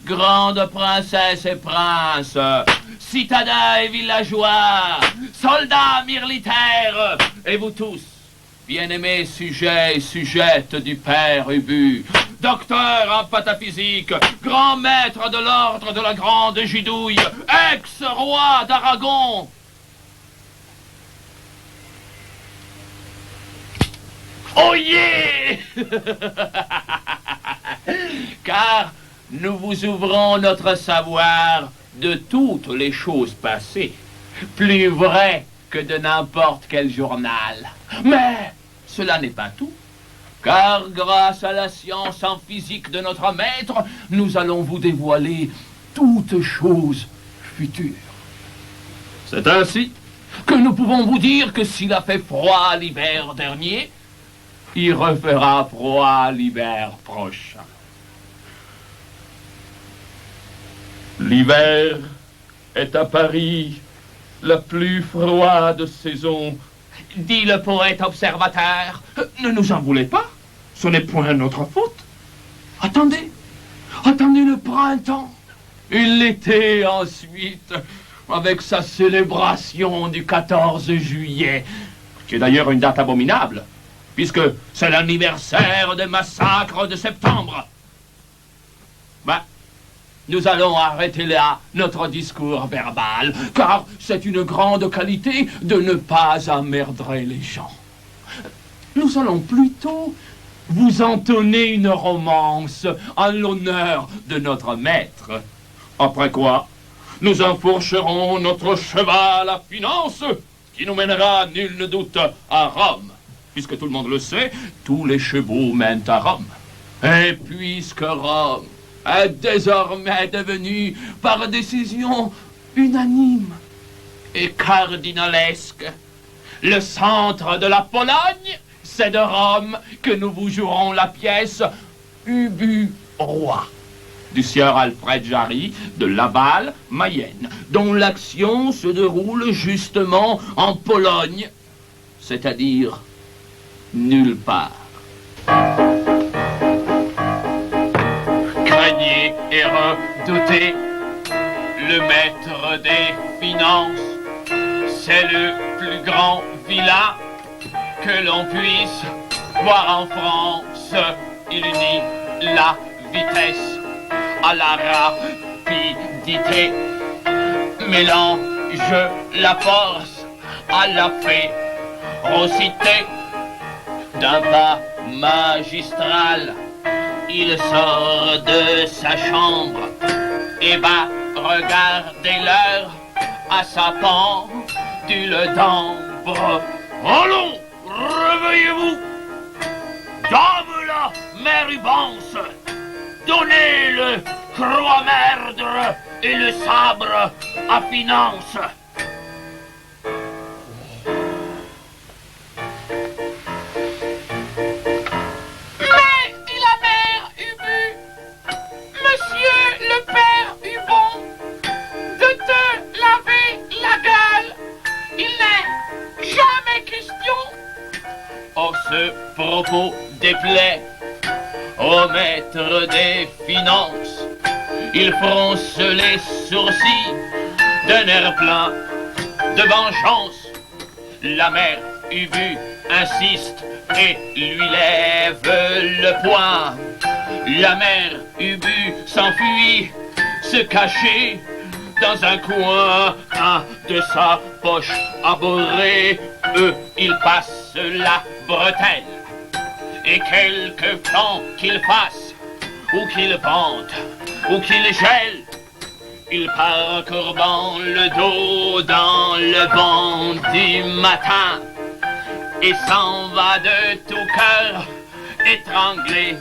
Grandes princesses et princes, citadins et villageois, soldats militaires, et vous tous, bien-aimés sujets et sujettes du père Ubu, docteur en pataphysique, grand maître de l'ordre de la Grande Gidouille, ex-roi d'Aragon. Oh yeah! Car nous vous ouvrons notre savoir de toutes les choses passées, plus vrai que de n'importe quel journal. Mais cela n'est pas tout, car grâce à la science en physique de notre maître, nous allons vous dévoiler toutes choses futures. C'est ainsi que nous pouvons vous dire que s'il a fait froid l'hiver dernier, il refera froid l'hiver prochain. L'hiver est à Paris la plus froide saison, dit le poète observateur. Ne nous en voulez pas, ce n'est point notre faute. Attendez le printemps et l'été ensuite, avec sa célébration du 14 juillet, qui est d'ailleurs une date abominable, puisque c'est l'anniversaire des massacres de septembre. Nous allons arrêter là notre discours verbal, car c'est une grande qualité de ne pas emmerdrer les gens. Nous allons plutôt vous entonner une romance en l'honneur de notre maître. Après quoi, nous enfourcherons notre cheval à finance, qui nous mènera, nul ne doute, à Rome. Puisque tout le monde le sait, tous les chevaux mènent à Rome. Et puisque Rome est désormais devenue, par décision unanime et cardinalesque, le centre de la Pologne, c'est de Rome que nous vous jouerons la pièce Ubu Roi, du sieur Alfred Jarry de Laval, Mayenne, dont l'action se déroule justement en Pologne, c'est-à-dire nulle part. Craignez et redoutez le maître des finances, c'est le plus grand vilain que l'on puisse voir en France. Il unit la vitesse à la rapidité, mélange la force à la férocité. D'un pas magistral, il sort de sa chambre et va regarder l'heure à sa pendule d'ambre. Allons, réveillez-vous, dame la mère Ubance, donnez le croix-merdre et le sabre à finance. Or ce propos déplaît au maître des finances. Il fronce les sourcils d'un air plein de vengeance. La mère Ubu insiste et lui lève le poing. La mère Ubu s'enfuit, se cacher dans un coin de sa poche abhorrée. Il passe la bretelle, et quelque temps qu'il fasse, ou qu'il vente, ou qu'il gèle, il part courbant le dos dans le vent du matin, et s'en va de tout cœur étrangler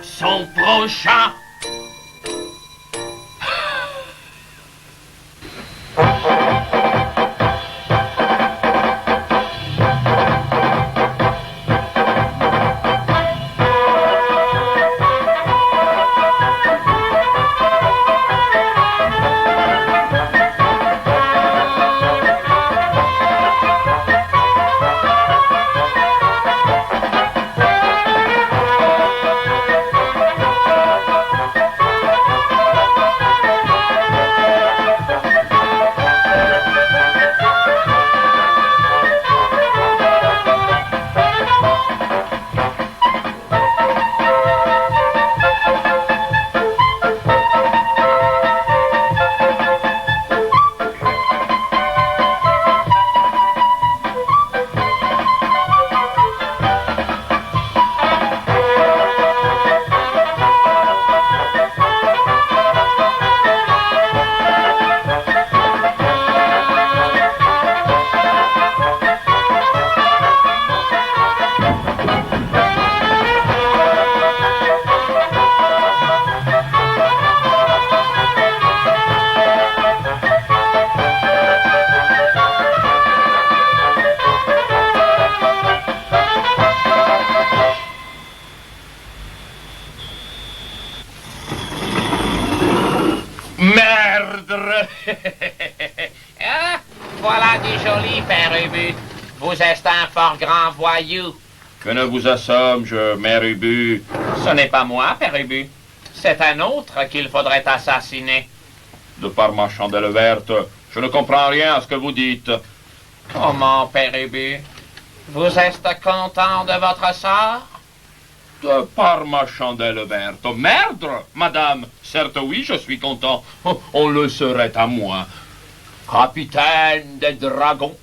son prochain. voilà du joli, Père Ubu. Vous êtes un fort grand voyou. Que ne vous assomme-je, Mère Ubu? Ce n'est pas moi, Père Ubu. C'est un autre qu'il faudrait assassiner. De par ma chandelle verte, je ne comprends rien à ce que vous dites. Comment, Père Ubu? Vous êtes content de votre sort? De par ma chandelle verte. Merde, madame. Certes, oui, je suis content. On le serait à moins. Capitaine des dragons,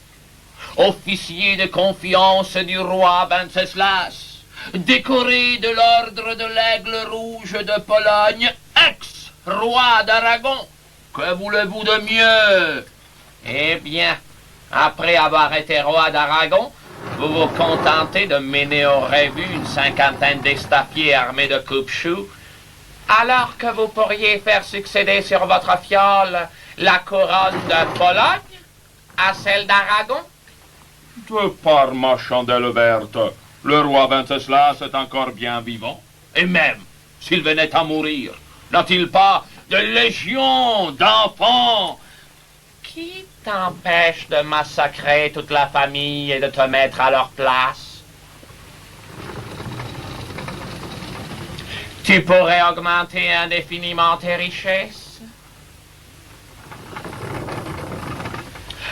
officier de confiance du roi Venceslas, décoré de l'ordre de l'Aigle Rouge de Pologne, ex-roi d'Aragon. Que voulez-vous de mieux? Eh bien, après avoir été roi d'Aragon, vous vous contentez de mener au rébut une cinquantaine d'estapiers armés de coupe-choux, alors que vous pourriez faire succéder sur votre fiole la couronne de Pologne à celle d'Aragon? De par ma chandelle verte, le roi Venceslas est encore bien vivant. Et même, s'il venait à mourir, n'a-t-il pas de légion d'enfants? Qui t'empêche de massacrer toute la famille et de te mettre à leur place? Tu pourrais augmenter indéfiniment tes richesses,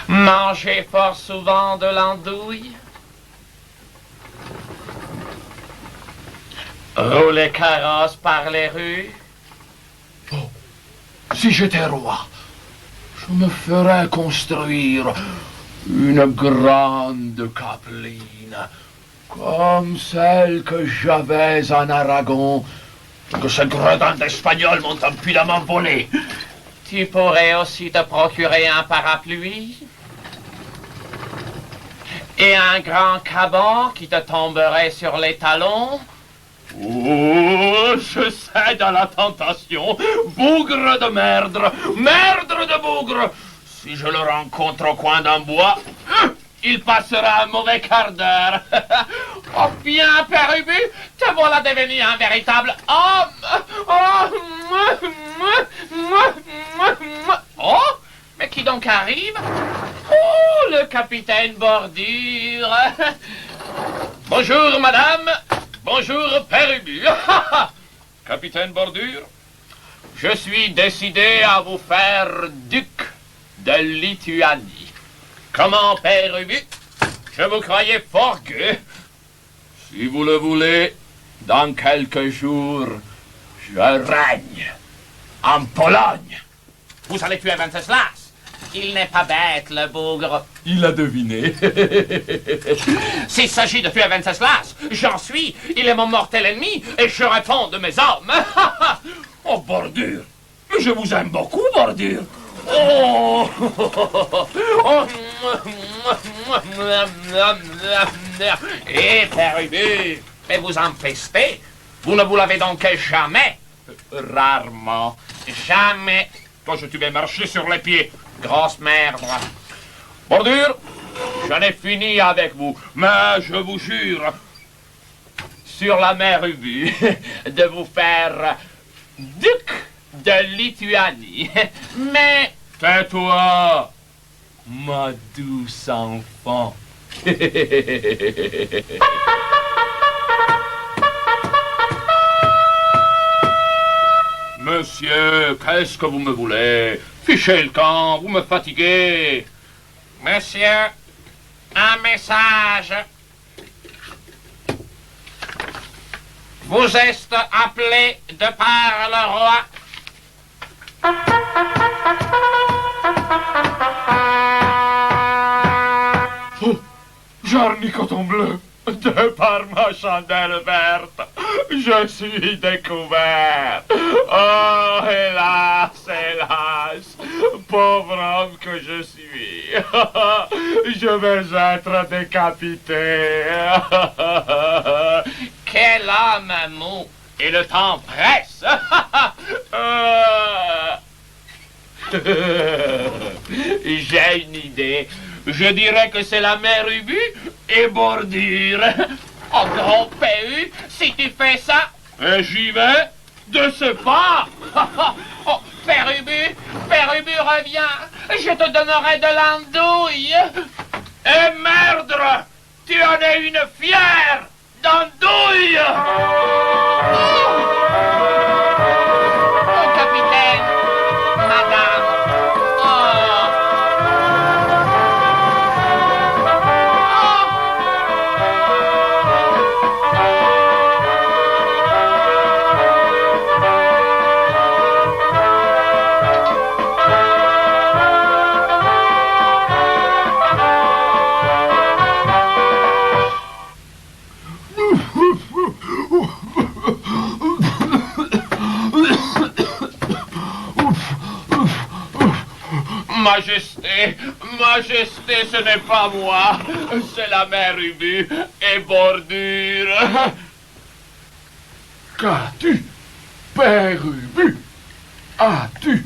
manger fort souvent de l'andouille, rouler carrosse par les rues. Oh, si j'étais roi, je me ferais construire une grande capeline, comme celle que j'avais en Aragon, que ces gredins d'Espagnols m'ont impudemment volé. Tu pourrais aussi te procurer un parapluie et un grand caban qui te tomberait sur les talons. Oh, je cède à la tentation. Bougre de merdre, merdre de bougre. Si je le rencontre au coin d'un bois, il passera un mauvais quart d'heure. Oh bien, Père Ubu, te voilà devenu un véritable homme. Oh, mais qui donc arrive? Oh, le capitaine Bordure. Bonjour, madame. Bonjour, Père Ubu. Capitaine Bordure, Je suis décidé à vous faire duc de Lituanie. Comment, Père Ubu? Je vous croyais fort gai. Si vous le voulez, dans quelques jours, je règne en Pologne. Vous allez tuer Venceslas. Il n'est pas bête, le bougre. Il a deviné. S'il s'agit de tuer Venceslas, j'en suis. Il est mon mortel ennemi et je réponds de mes hommes. Oh, Bordure, je vous aime beaucoup, Bordure. Oh, Et Père Ubu, mais vous empestez. Vous ne vous lavez donc jamais? rarement. Jamais. toi je te vais marcher sur les pieds. Grosse merde. Bordure, j'en ai fini avec vous, mais je vous jure, Sur la mer Ubu, de vous faire duc de Lituanie. Mais Tais-toi, ma douce enfant. Monsieur, qu'est-ce que vous me voulez? Fichez le camp, vous me fatiguez. monsieur, un message. Vous êtes appelé de par le roi. Oh, Jarny Coton Bleu, de par ma chandelle verte, je suis découvert. Oh, hélas, hélas, pauvre homme que je suis. Je vais être décapité. Quel homme mou. Et le temps presse. J'ai une idée. Je dirais que c'est la mère Ubu et Bordure. Oh, gros PU, si tu fais ça... Et j'y vais de ce pas. Oh, Père Ubu, reviens. Je te donnerai de l'andouille. Et merde, tu en es une fière d'andouille. Oh, capitaine, madame. Majesté, ce n'est pas moi, c'est la mère Ubu et Bordure. Qu'as-tu, Père Ubu? As-tu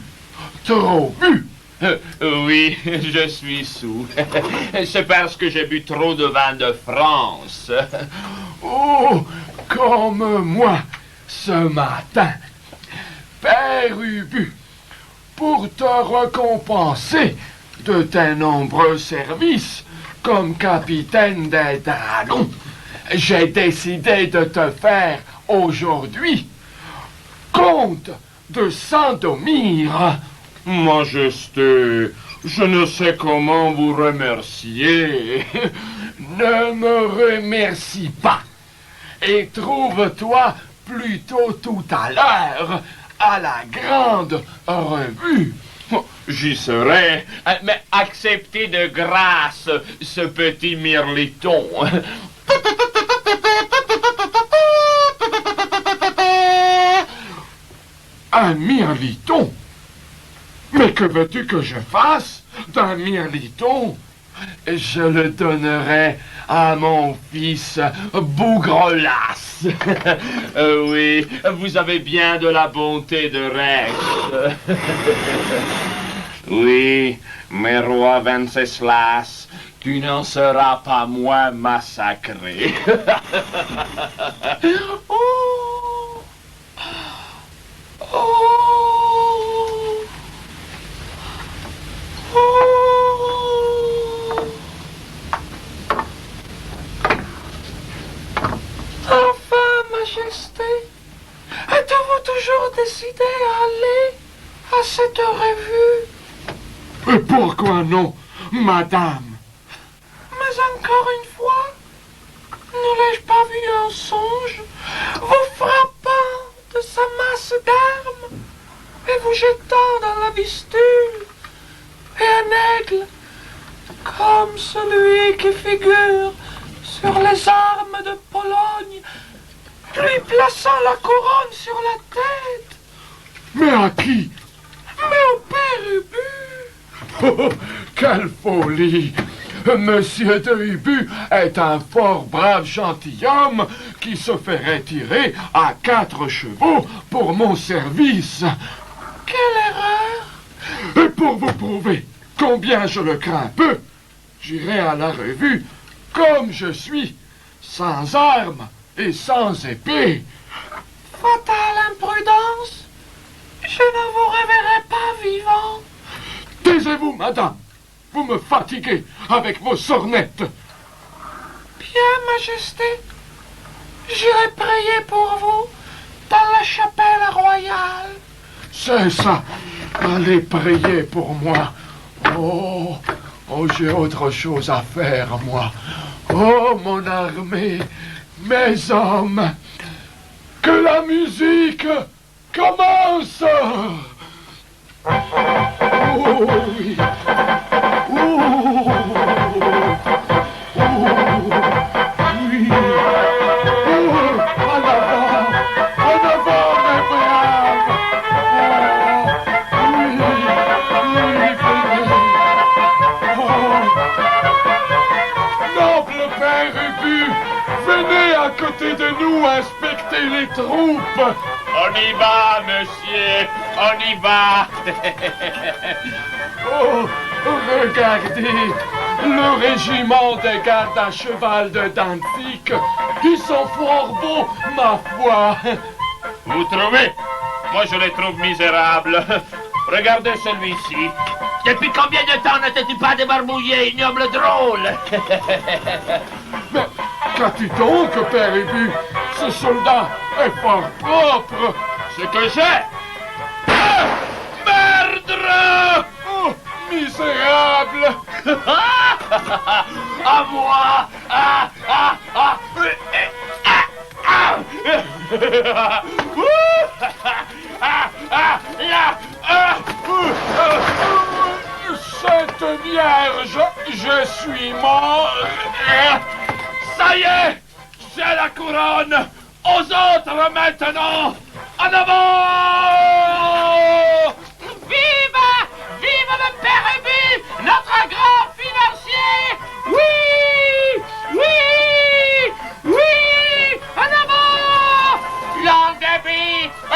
trop bu? Oui, je suis saoul. C'est parce que j'ai bu trop de vin de France. Oh, comme moi, ce matin. Père Ubu, pour te récompenser de tes nombreux services comme capitaine des dragons, j'ai décidé de te faire aujourd'hui comte de Saint-Domire. Majesté, je ne sais comment vous remercier. Ne me remercie pas et trouve-toi plutôt tout à l'heure à la grande revue. J'y serai, mais acceptez de grâce ce petit mirliton. Un mirliton? Mais que veux-tu que je fasse d'un mirliton? Je le donnerai à mon fils Bougrelas. Oui, vous avez bien de la bonté de Rex. Oui, mais roi Venceslas, tu n'en seras pas moins massacré. Oh! Oh! Oh! Enfin, Majesté, êtes-vous toujours décidé à aller à cette revue? Et pourquoi non, madame? Mais encore une fois, ne l'ai-je pas vu en songe, vous frappant de sa masse d'armes et vous jetant dans la bistule, et un aigle, comme celui qui figure sur les armes de Pologne, lui plaçant la couronne sur la tête. Mais à qui? Mais au père Ubu. Oh, quelle folie! Monsieur de Ubu est un fort brave gentilhomme qui se ferait tirer à 4 chevaux pour mon service. Quelle erreur! Et pour vous prouver combien je le crains peu, j'irai à la revue comme je suis, sans armes et sans épée. Fatale imprudence! Je ne vous reverrai pas vivant. Taisez-vous, madame. Vous me fatiguez avec vos sornettes. Bien, Majesté. J'irai prier pour vous dans la chapelle royale. C'est ça. Allez prier pour moi. Oh, j'ai autre chose à faire, moi. Oh, mon armée, mes hommes, que la musique commence. Oh, oui. Oh, oui. Oh, en avant, mes braves. Oh, oui, venez. Oh, noble père Ubu, venez à côté de nous inspecter les troupes. On y va, monsieur, on y va. Oh, regardez, le régiment des gardes à cheval de Danzig, ils sont fort beaux, ma foi. Vous trouvez? Moi, je les trouve misérables. Regardez celui-ci. Depuis combien de temps ne t'es-tu pas débarbouillé, ignoble drôle? Mais qu'as-tu donc, Père Ubu? Ce soldat est fort propre. Ce que j'ai. Merdre! Oh, misérable! À moi! Sainte Vierge, je suis mort. Ça y est! J'ai la couronne! Aux autres maintenant! En avant! Vive! Vive le Père Ubu, notre grand financier! Oui! Oui! Oui! En avant!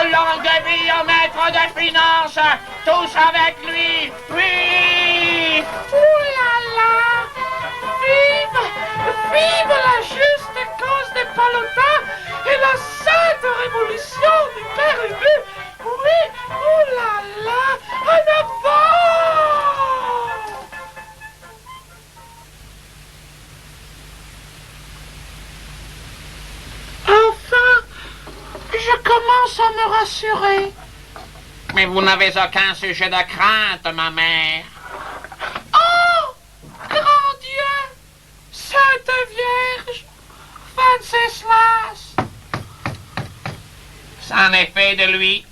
Longue vie en maître de finance! Tous avec lui! Oui! Ouh là là! Vive! Vive la juste cause des Palotins et la sainte révolution du Père Ubu! Oui! Ouh là là! En avant! Enfin, je commence à me rassurer. Mais vous n'avez aucun sujet de crainte, ma mère. Oh! Grand Dieu! Sainte Vierge! Venceslas! C'en est fait de lui.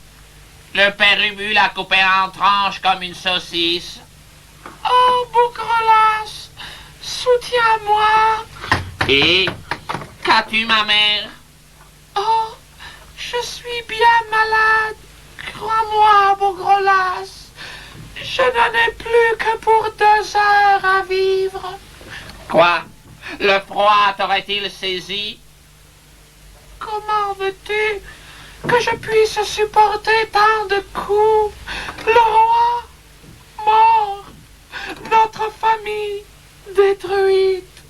Le Père Ubu l'a coupé en tranches comme une saucisse. Oh, Bougrelas! Soutiens-moi! Et qu'as-tu, ma mère? Oh, je suis bien malade. Crois-moi, Bougrelas. Je n'en ai plus que pour 2 heures à vivre. Quoi? Le froid t'aurait-il saisi? Comment veux-tu que je puisse supporter tant de coups? Le roi mort, notre famille détruite,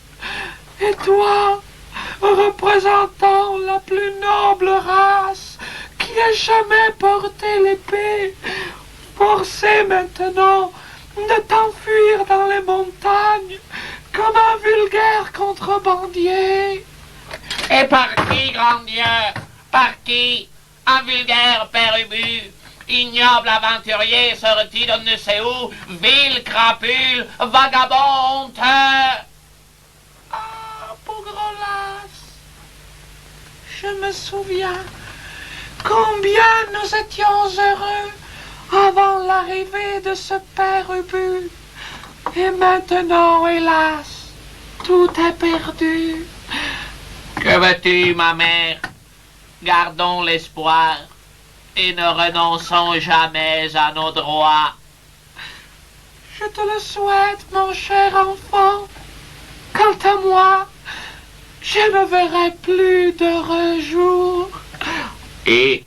et toi, représentant la plus noble race qui ait jamais porté l'épée, forcé maintenant de t'enfuir dans les montagnes comme un vulgaire contrebandier. Et par qui, grand Dieu? Par qui? Un vulgaire Père Ubu, ignoble aventurier sorti de ne sais où, vil crapule, vagabond honteux. Ah, Bougrelas, je me souviens combien nous étions heureux avant l'arrivée de ce Père Ubu. Et maintenant, hélas, tout est perdu. Que veux-tu, ma mère? Gardons l'espoir et ne renonçons jamais à nos droits. Je te le souhaite, mon cher enfant. Quant à moi, je ne verrai plus d'heureux jours. Et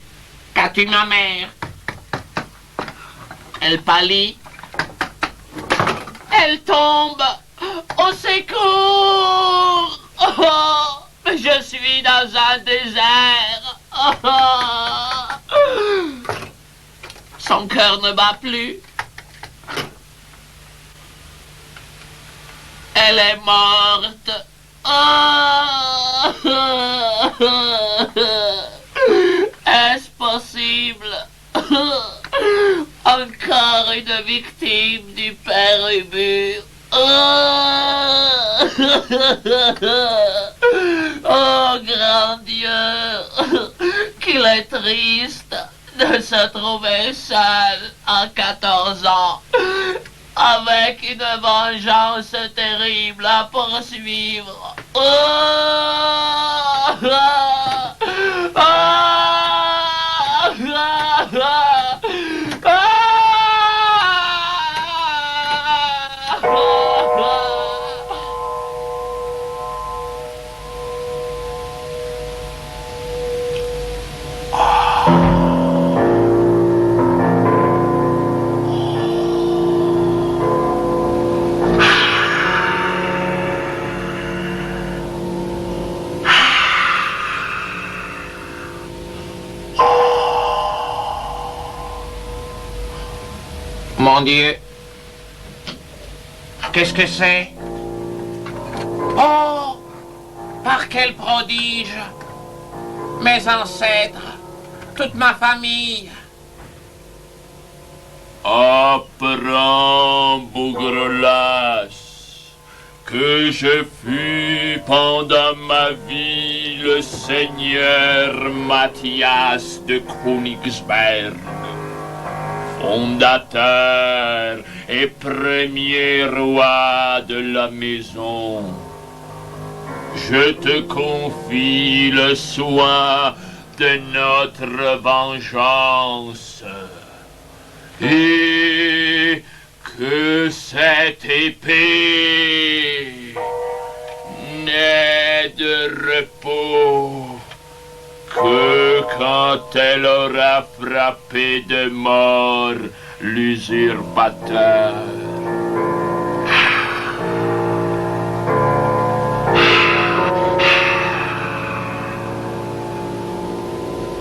qu'as-tu, ma mère? Elle pâlit. Elle tombe. Au secours! Oh, je suis dans un désert. Oh. Son cœur ne bat plus. Elle est morte. Oh. Est-ce possible? Encore une victime du Père Ubu. Oh, oh grand Dieu, qu'il est triste de se trouver seul à 14 ans, avec une vengeance terrible à poursuivre. Oh, oh, mon Dieu. Qu'est-ce que c'est? Oh! Par quel prodige! Mes ancêtres, toute ma famille. Apprends, Bougrelas, que je fus pendant ma vie le seigneur Mathias de Königsberg, fondateur et premier roi de la maison. Je te confie le soin de notre vengeance. Et que cette épée n'ait de repos que quand elle aura frappé de mort l'usurpateur.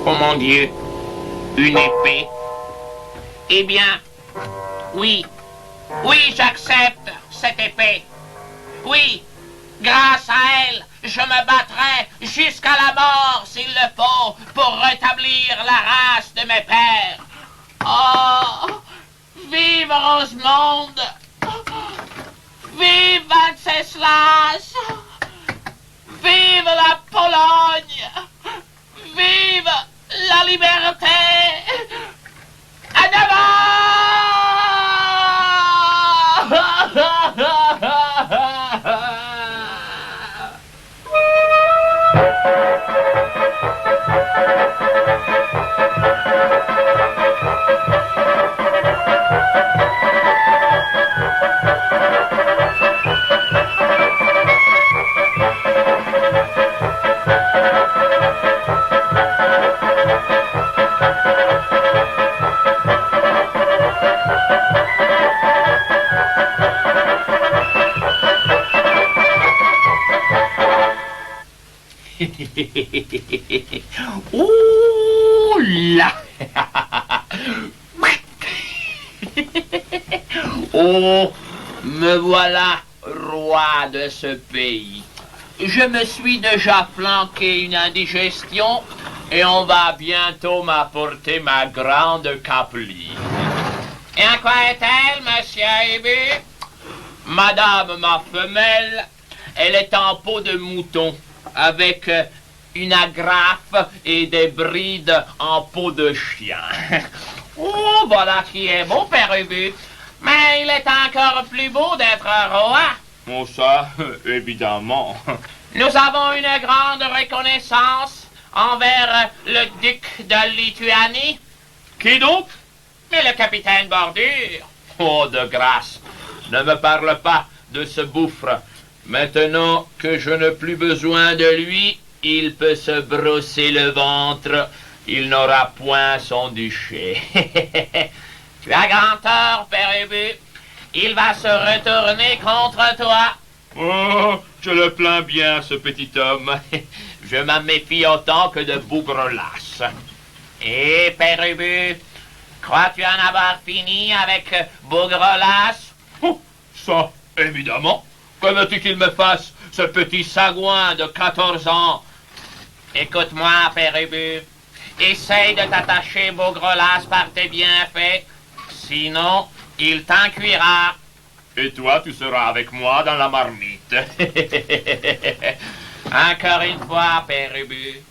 Oh mon Dieu, une épée. Eh bien, oui, j'accepte cette épée. Oui, grâce à elle, je me battrai jusqu'à la mort, s'il le faut, pour rétablir la race de mes pères. Oh, vive Rosemonde! Vive Venceslas! Vive la Pologne! Vive la liberté! En Ouh là! Oh, me voilà roi de ce pays. Je me suis déjà flanqué une indigestion et on va bientôt m'apporter ma grande capeline. Et à quoi est-elle, monsieur Ubu? Madame, ma femelle, elle est en peau de mouton, avec une agrafe et des brides en peau de chien. Oh, voilà qui est beau, Père Ubu. Mais il est encore plus beau d'être roi. Bon, ça, évidemment. Nous avons une grande reconnaissance envers le duc de Lituanie. Qui donc? Mais le capitaine Bordure. Oh, de grâce, ne me parle pas de ce bouffre. Maintenant que je n'ai plus besoin de lui, il peut se brosser le ventre. Il n'aura point son duché. Tu as grand tort, Père Ubu. Il va se retourner contre toi. Oh, je le plains bien, ce petit homme. Je m'en méfie autant que de Bougrelas. Et Père Ubu, crois-tu en avoir fini avec Bougrelas? Oh, ça, évidemment. Que veux-tu qu'il me fasse, ce petit sagouin de 14 ans? Écoute-moi, Père Ubu. Essaye de t'attacher Bougrelas par tes bienfaits. Sinon, il t'en cuira. Et toi, tu seras avec moi dans la marmite. Encore une fois, Père Ubu,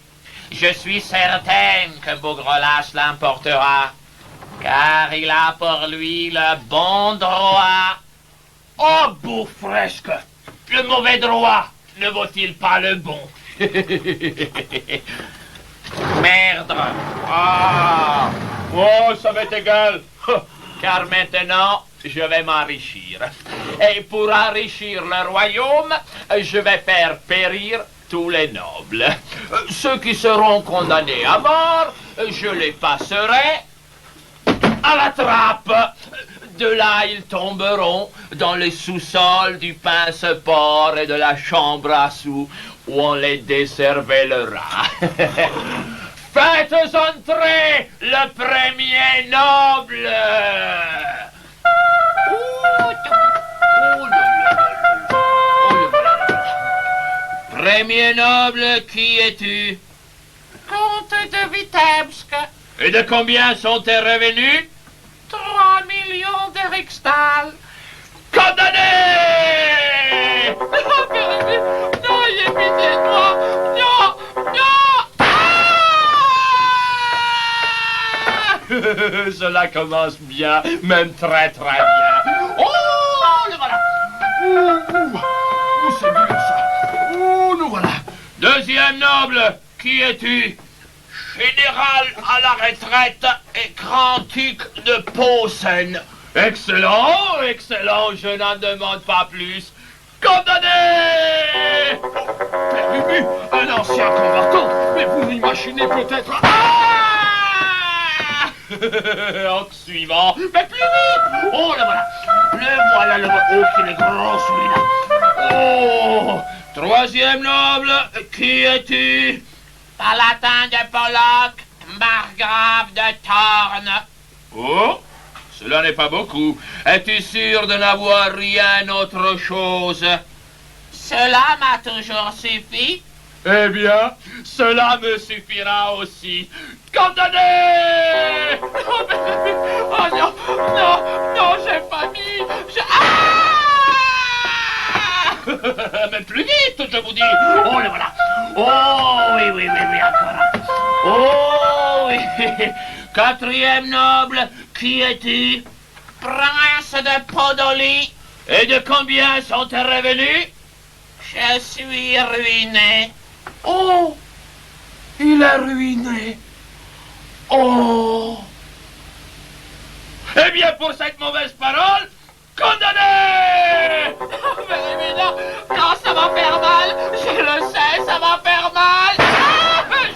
je suis certaine que Bougrelas l'emportera, car il a pour lui le bon droit. Oh, bouffresque! Le mauvais droit ne vaut-il pas le bon? Merde! Ah! Oh, ça m'est égal! Car maintenant, je vais m'enrichir. Et pour enrichir le royaume, je vais faire périr tous les nobles. Ceux qui seront condamnés à mort, je les passerai à la trappe. De là, ils tomberont dans les sous-sols du pince-port et de la chambre à sous où on les décervellera. Faites entrer le premier noble! Premier noble, qui es-tu? Comte de Vitebsk. Et de combien sont tes revenus? 3 millions de riksdal. Condamné! Non, Père-Ubu, non, ayez pitié de moi. Non, non. Cela commence bien, même très très bien. Oh, le voilà! C'est bien ça. Oh, nous voilà. Deuxième noble, qui es-tu? Général à la retraite et grand-duc de Posen. Excellent, excellent, je n'en demande pas plus. Condamné! Père Ubu, un ancien combattant, mais vous imaginez peut-être... En suivant, mais plus vite! Oh, le voilà! Le voilà, oh, qu'il est gros celui-là! Oh! Troisième noble, qui es-tu? Palatin de Pollock, margrave de Thorne. Oh! Cela n'est pas beaucoup. Es-tu sûr de n'avoir rien autre chose? Cela m'a toujours suffi. Eh bien, cela me suffira aussi. Condamné! Oh non, non, non, j'ai famille. Mais plus vite, je vous dis. Oh, le voilà. Oh, oui, oui, oui, oui, encore. Oh, oui. Quatrième noble, qui es-tu? Prince de Podoli. Et de combien sont tes revenus? Je suis ruiné. Oh, il est ruiné. Oh. Eh bien, pour cette mauvaise parole, condamné! Mais non, non, ça va faire mal. Je le sais, ça va faire mal.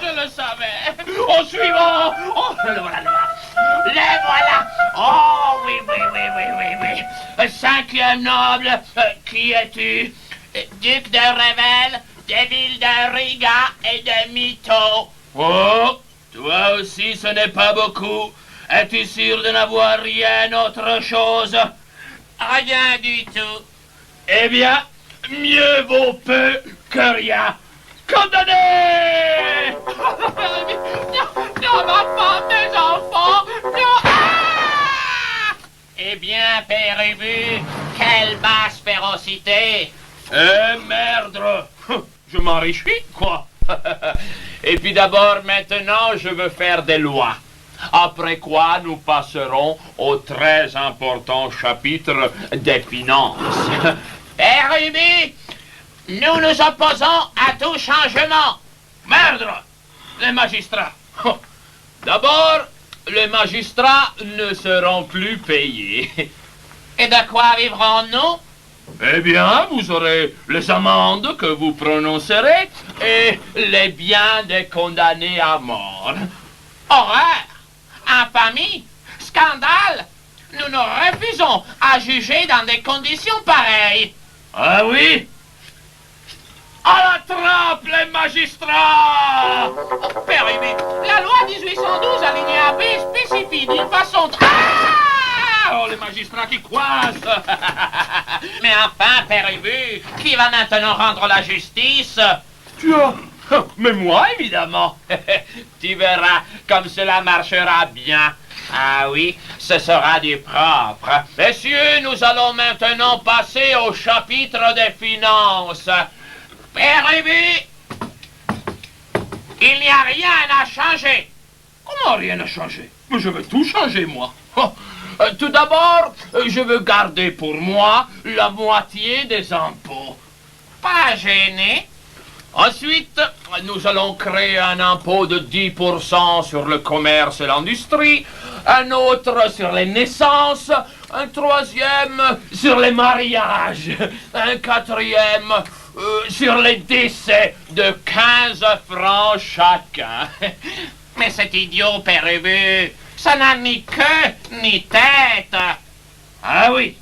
Je le savais. Au suivant! Oh, le voilà, le voilà. Les voilà! Oh, oui, oui, oui, oui, oui, oui. Cinquième noble, qui es-tu? Duc de Revel, des villes de Riga et de Mito. Oh, toi aussi, ce n'est pas beaucoup. Es-tu sûr de n'avoir rien autre chose? Rien du tout. Eh bien, mieux vaut peu que rien. Condamné! Non, non, ma femme, mes enfants, non. Eh bien, Père Ubu, quelle basse férocité. Eh merde! Je m'enrichis, quoi? Et puis d'abord, maintenant, je veux faire des lois. Après quoi, nous passerons au très important chapitre des finances. Père Ubu, nous nous opposons à tout changement. Merde! Les magistrats. D'abord, les magistrats ne seront plus payés. Et de quoi vivrons-nous? Eh bien, vous aurez les amendes que vous prononcerez et les biens des condamnés à mort. Horreur! Infamie! Scandale! Nous nous refusons à juger dans des conditions pareilles. Ah oui? À la trappe, les magistrats! Père Ubu, la loi 1812 alinéa B spécifie d'une façon... Oh, les magistrats qui coincent! Mais enfin, Père Ubu, qui va maintenant rendre la justice? Tiens, mais moi, évidemment. Tu verras comme cela marchera bien. Ah oui, ce sera du propre. Messieurs, nous allons maintenant passer au chapitre des finances. Père Ubu, il n'y a rien à changer. Comment rien n'a changé? Je veux tout changer, moi. Tout d'abord, je veux garder pour moi la moitié des impôts. Pas gêné. Ensuite, nous allons créer un impôt de 10% sur le commerce et l'industrie, un autre sur les naissances, un troisième sur les mariages, un quatrième sur les décès de 15 francs chacun. Mais cet idiot, Père Ubu, ça n'a ni queue ni tête. Ah oui.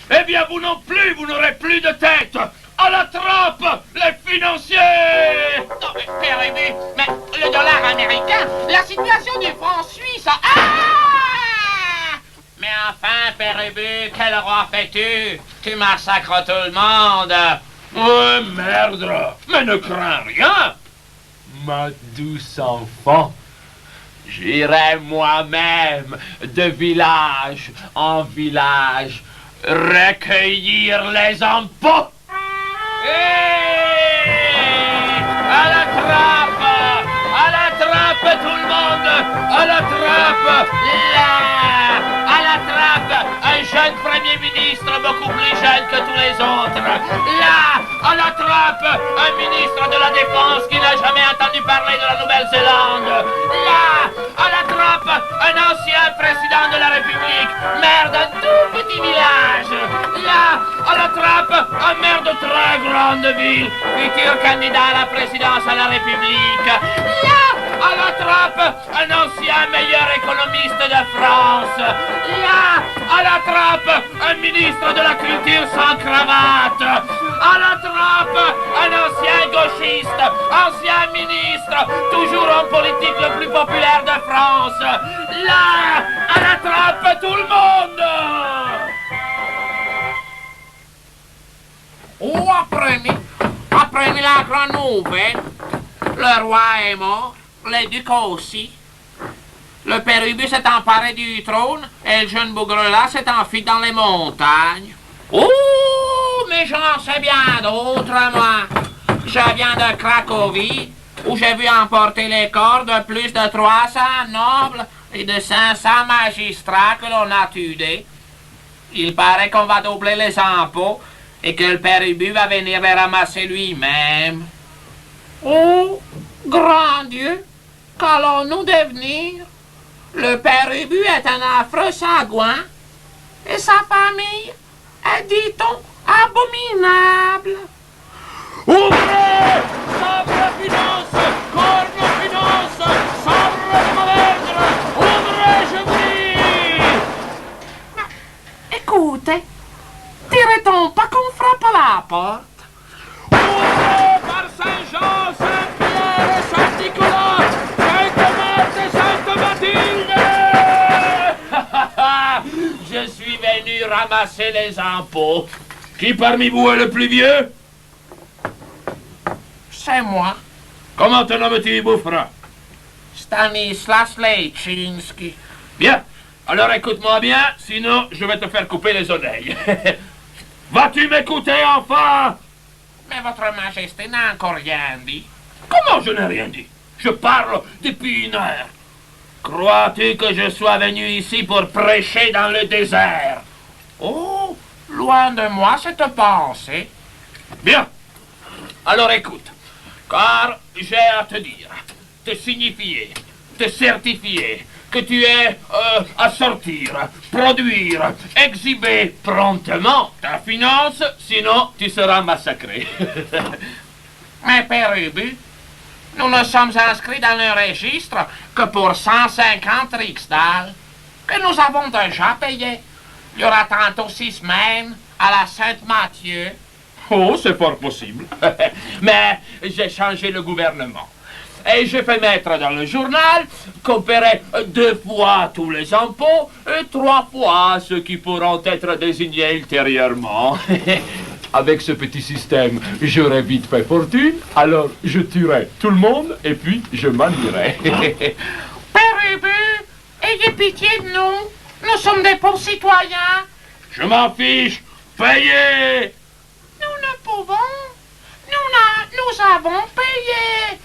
Eh bien, vous non plus, vous n'aurez plus de tête. À la trappe, les financiers! Non, mais Père Ubu, mais le dollar américain, la situation du franc suisse... Mais enfin, Père Ubu, quel roi fais-tu? Tu massacres tout le monde. Oh, merde! Mais ne crains rien! Ma douce enfant, j'irai moi-même de village en village recueillir les impôts. À la trappe! À la trappe, tout le monde! À la trappe! Là! À la trappe! Un jeune Premier ministre beaucoup plus jeune que tous les autres. Là! À la trappe! Un ministre de la Défense qui n'a jamais entendu parler de la Nouvelle-Zélande. Là! À la trappe! Un ancien président de la République, maire d'un tout petit village. Là! À la trappe! Un maire de très grande ville, futur candidat à la présidence à la République. Là! À la trappe! Un ancien meilleur économiste de France. Là! À la trappe! Un ministre de la culture sans cravate. À la trappe! Un ancien gauchiste, ancien ministre, toujours en politique le plus populaire de France. Là! À la trappe, tout le monde! Oh, après la grande nouvelle, le roi est mort, les ducs aussi. Le père Ubu s'est emparé du trône et le jeune bougre-là s'est enfui dans les montagnes. Oh, mais j'en sais bien d'autres, moi. Je viens de Cracovie, où j'ai vu emporter les corps de plus de 300 nobles et de 500 magistrats que l'on a tués. Il paraît qu'on va doubler les impôts et que le père Ubu va venir les ramasser lui-même. Oh, grand Dieu, qu'allons-nous devenir? Le père Ubu est un affreux sagouin et sa famille est, dit-on, abominable. Ouvrez! Sabre finance! Corne finance! Sabre de Maverdre! Ouvrez, je vous dis! Écoutez, dirait-on pas qu'on frappe à la porte? Ouvrez par Saint-Jean, Saint-Pierre et Saint-Nicolas! Sainte-Marthe et Sainte-Mathilde! Je suis venu ramasser les impôts. Qui parmi vous est le plus vieux? C'est moi, Comment te nommes-tu, bouffra? Stanislas Leczinski. Bien. Alors écoute-moi bien, sinon je vais te faire couper les oreilles. Vas-tu m'écouter, enfin? Mais votre majesté n'a encore rien dit. Comment je n'ai rien dit? Je parle depuis une heure. Crois-tu que je sois venu ici pour prêcher dans le désert? Oh, loin de moi cette pensée. Bien. Alors écoute, car j'ai à te dire, te signifier, te certifier que tu es à sortir, produire, exhiber promptement ta finance, sinon tu seras massacré. Mais père Ubu, nous ne sommes inscrits dans le registre que pour 150 riksdaler, que nous avons déjà payé. Il y aura tantôt 6 semaines à la Sainte-Mathieu. Oh, c'est fort possible. Mais j'ai changé le gouvernement. Et je fais mettre dans le journal qu'on paierait 2 fois tous les impôts et 3 fois ceux qui pourront être désignés ultérieurement. Avec ce petit système, j'aurais vite fait fortune, alors je tuerai tout le monde et puis je m'en irai. Père Ubu, ayez pitié de nous. Nous sommes des bons citoyens. Je m'en fiche. Payez! Nous ne pouvons. Nous avons payé.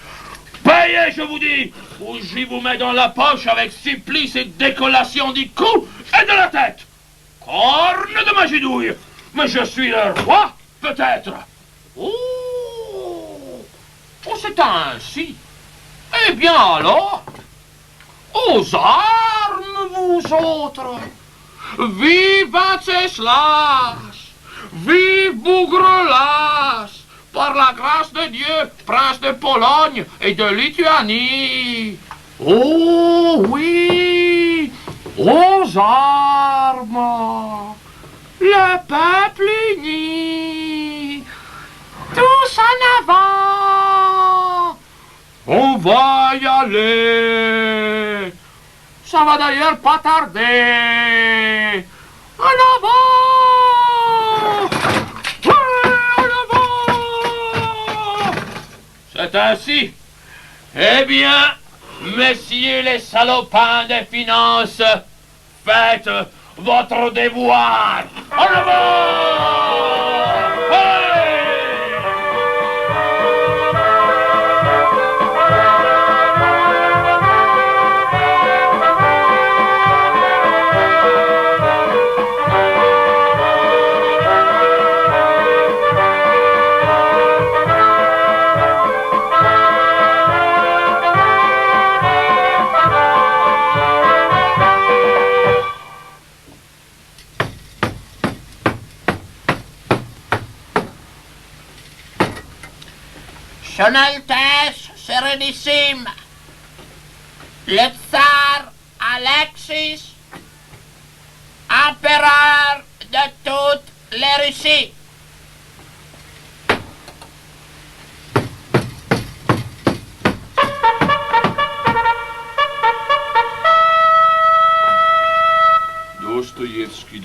Payez, je vous dis, ou j'y vous mets dans la poche avec supplice et décollation du cou et de la tête. Corne de ma gidouille. Mais je suis le roi, peut-être. Oh, c'est ainsi. Eh bien alors, aux armes, vous autres. Vive Venceslas! Vive Bougrelas! Par la grâce de Dieu, prince de Pologne et de Lituanie! Oh oui! Aux armes! Le peuple uni! Tous en avant! On va y aller! Ça va d'ailleurs pas tarder! En avant! Ouais, en avant! C'est ainsi. Eh bien, messieurs les salopins des finances, faites votre devoir. En avant! Son Altesse Sérénissime, le tsar Alexis, empereur de toutes les Russies. Dostoïevski.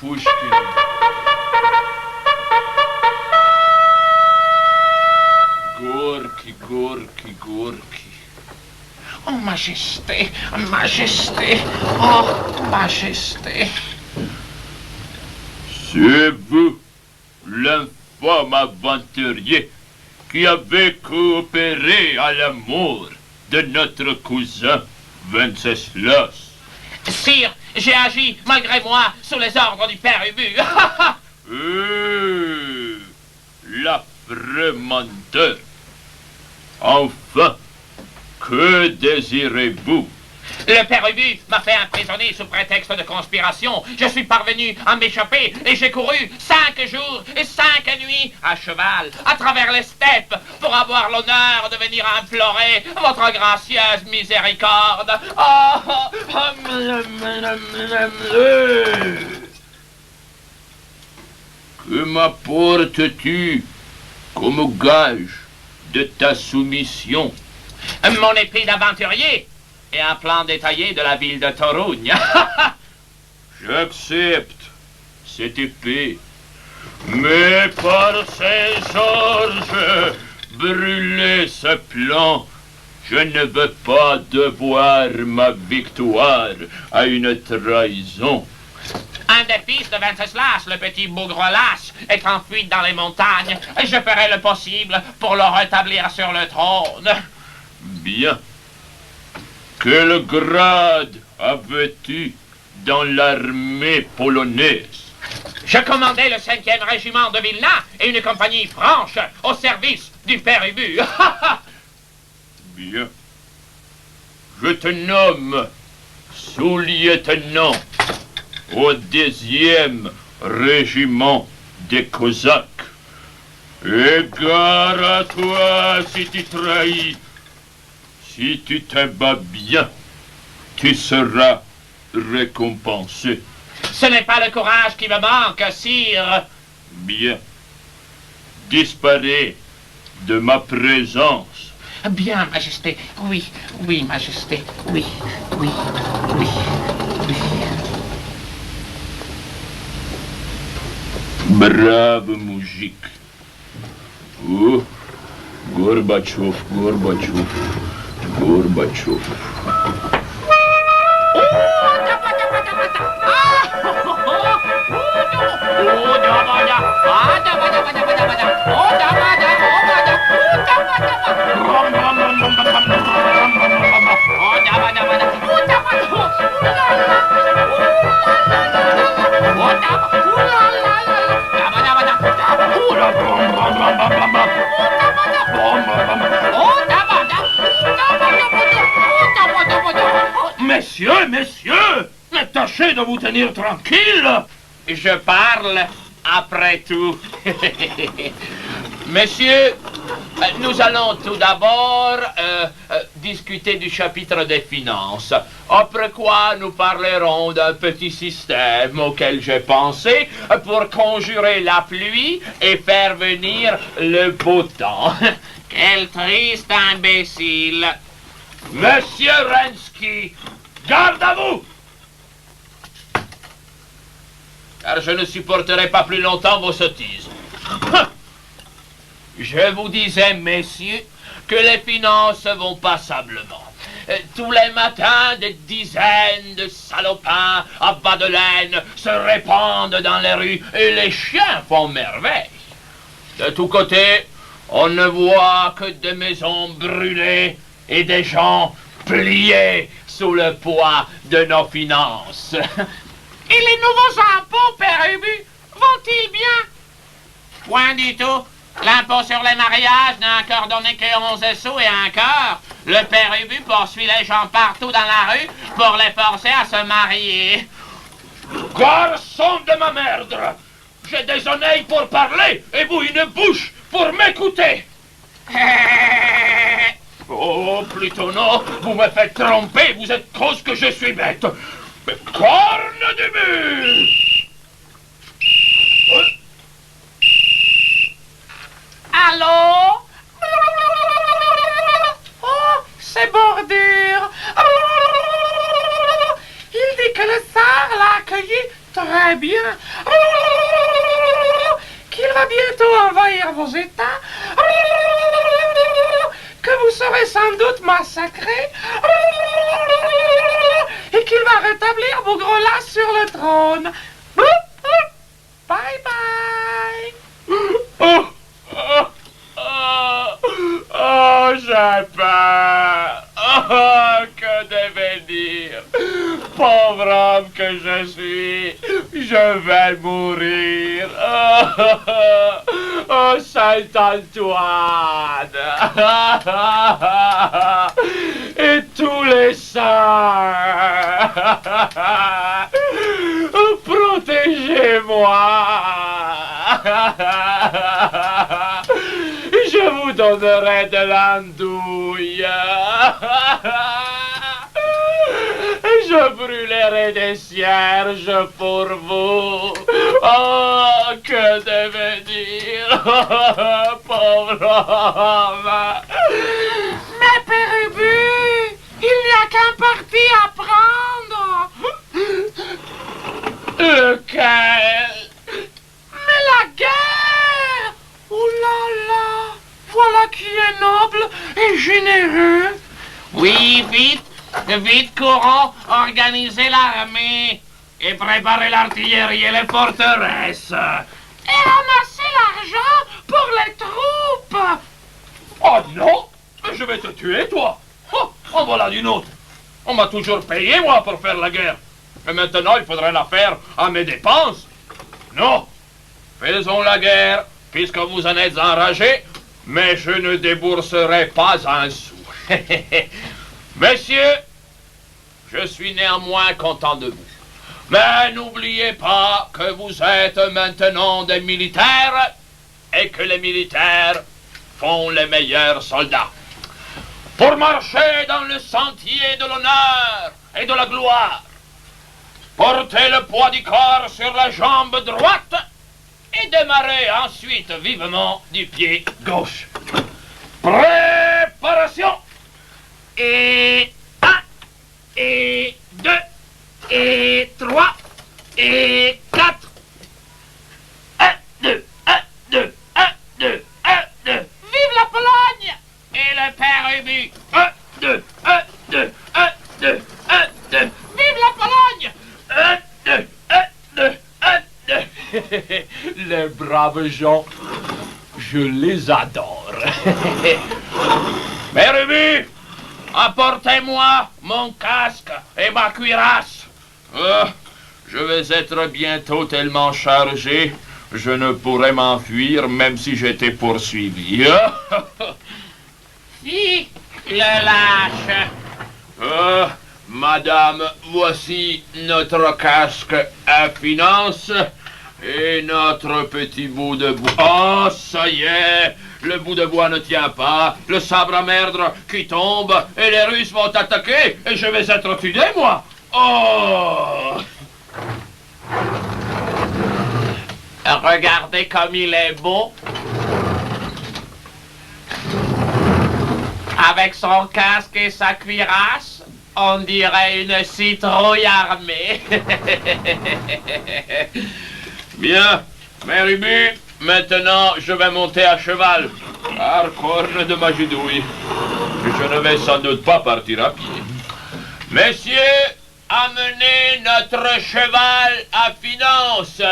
Pushkin. Gorky. Oh, Majesté, oh, Majesté. C'est vous, l'infâme aventurier, qui avez coopéré à la mort de notre cousin Venceslas. Sire, j'ai agi malgré moi sous les ordres du père Ubu. L'affreux menteur. Enfin, que désirez-vous? Le père Ubu m'a fait emprisonner sous prétexte de conspiration. Je suis parvenu à m'échapper et j'ai couru 5 jours et 5 nuits à cheval à travers les steppes pour avoir l'honneur de venir implorer votre gracieuse miséricorde. Que m'apportes-tu comme gage de ta soumission? Mon épée d'aventurier et un plan détaillé de la ville de Torugne. J'accepte cette épée, mais par Saint-Georges, brûler ce plan, je ne veux pas devoir ma victoire à une trahison. Un des fils de Venceslas, le petit bougre lâche, est en fuite dans les montagnes et je ferai le possible pour le rétablir sur le trône. Bien. Quel grade avais-tu dans l'armée polonaise? Je commandais le 5e régiment de Vilna et une compagnie franche au service du père Ubu. Bien. Je te nomme sous-lieutenant au 10e régiment des Cosaques. Et gare à toi si tu trahis. Si tu te bats bien, tu seras récompensé. Ce n'est pas le courage qui me manque, sire. Bien. Disparais de ma présence. Bien, Majesté. Oui, Majesté. Oui. Brave moujik. Oh, Gorbatchev. Messieurs, mais tâchez de vous tenir tranquille. Je parle après tout. Messieurs, nous allons tout d'abord discuter du chapitre des finances. Après quoi, nous parlerons d'un petit système auquel j'ai pensé pour conjurer la pluie et faire venir le beau temps. Quel triste imbécile. Monsieur Rensky, garde à vous. car je ne supporterai pas plus longtemps vos sottises. Je vous disais, messieurs, que les finances vont passablement. Tous les matins, des dizaines de salopins à bas de laine se répandent dans les rues et les chiens font merveille. De tous côtés, on ne voit que des maisons brûlées et des gens pliés sous le poids de nos finances. Et les nouveaux impôts, Père Ubu, vont-ils bien? Point du tout. L'impôt sur les mariages n'a encore donné que 11 sous et encore. Le Père Ubu poursuit les gens partout dans la rue pour les forcer à se marier. Garçon de ma merde! J'ai des oreilles pour parler et vous une bouche pour m'écouter! Oh, plutôt non, vous me faites tromper, vous êtes cause que je suis bête. Mais corne du mur! Allô? Oh, c'est Bordure. Il dit que le tsar l'a accueilli très bien. Qu'il va bientôt envahir vos États. Que vous serez sans doute massacrés. Et qu'il va rétablir Bougrela sur le trône. Bye bye. Oh, oh, oh, oh, j'ai peur. Oh, que devenir? Pauvre homme que je suis, je vais mourir. Oh, oh, oh, Saint-Antoine. Et tous les saints. Protégez-moi. Je vous donnerai de l'andouille. Je brûlerai des cierges pour vous. Oh, que devenir? Pauvre homme. Mais Père Ubu, il n'y a qu'un parti à prendre. Lequel? Mais la guerre! Oh là là! Voilà qui est noble et généreux! Oui, vite! Vite, courons! Organisez l'armée! Et préparez l'artillerie et les forteresses! Et ramassez l'argent pour les troupes! Oh non! Je vais te tuer, toi! Oh, en voilà d'une autre! On m'a toujours payé, moi, pour faire la guerre! Et maintenant, il faudrait la faire à mes dépenses! Non! Faisons la guerre, puisque vous en êtes enragés, mais je ne débourserai pas un sou. Messieurs, je suis néanmoins content de vous. Mais n'oubliez pas que vous êtes maintenant des militaires et que les militaires font les meilleurs soldats. Pour marcher dans le sentier de l'honneur et de la gloire, portez le poids du corps sur la jambe droite et démarrez ensuite vivement du pied gauche. Préparation! Et 1, et 2, et 3, et 4. 1, 2, 1, 2, 1, 2, 1, 2. Vive la Pologne! Et le Père Ubu! 1, 2, 1, 2, 1, 2, 1, 2. Vive la Pologne! 1, 2, 1, 2, 1, 2. Les braves gens, je les adore. Mère Ubu, apportez-moi mon casque et ma cuirasse. Je vais être bientôt tellement chargé, je ne pourrai m'enfuir même si j'étais poursuivi. Fi, le lâche! Madame, voici notre casque à finance et notre petit bout de bois. Oh, ça y est, le bout de bois ne tient pas, le sabre à merdre qui tombe et les Russes vont attaquer et je vais être tué, moi. Oh! Regardez comme il est beau. Avec son casque et sa cuirasse, on dirait une citrouille armée. Bien, Mère Ubu, maintenant je vais monter à cheval. Car corne de ma gidouille, je ne vais sans doute pas partir à pied. Messieurs, amenez notre cheval à Finance.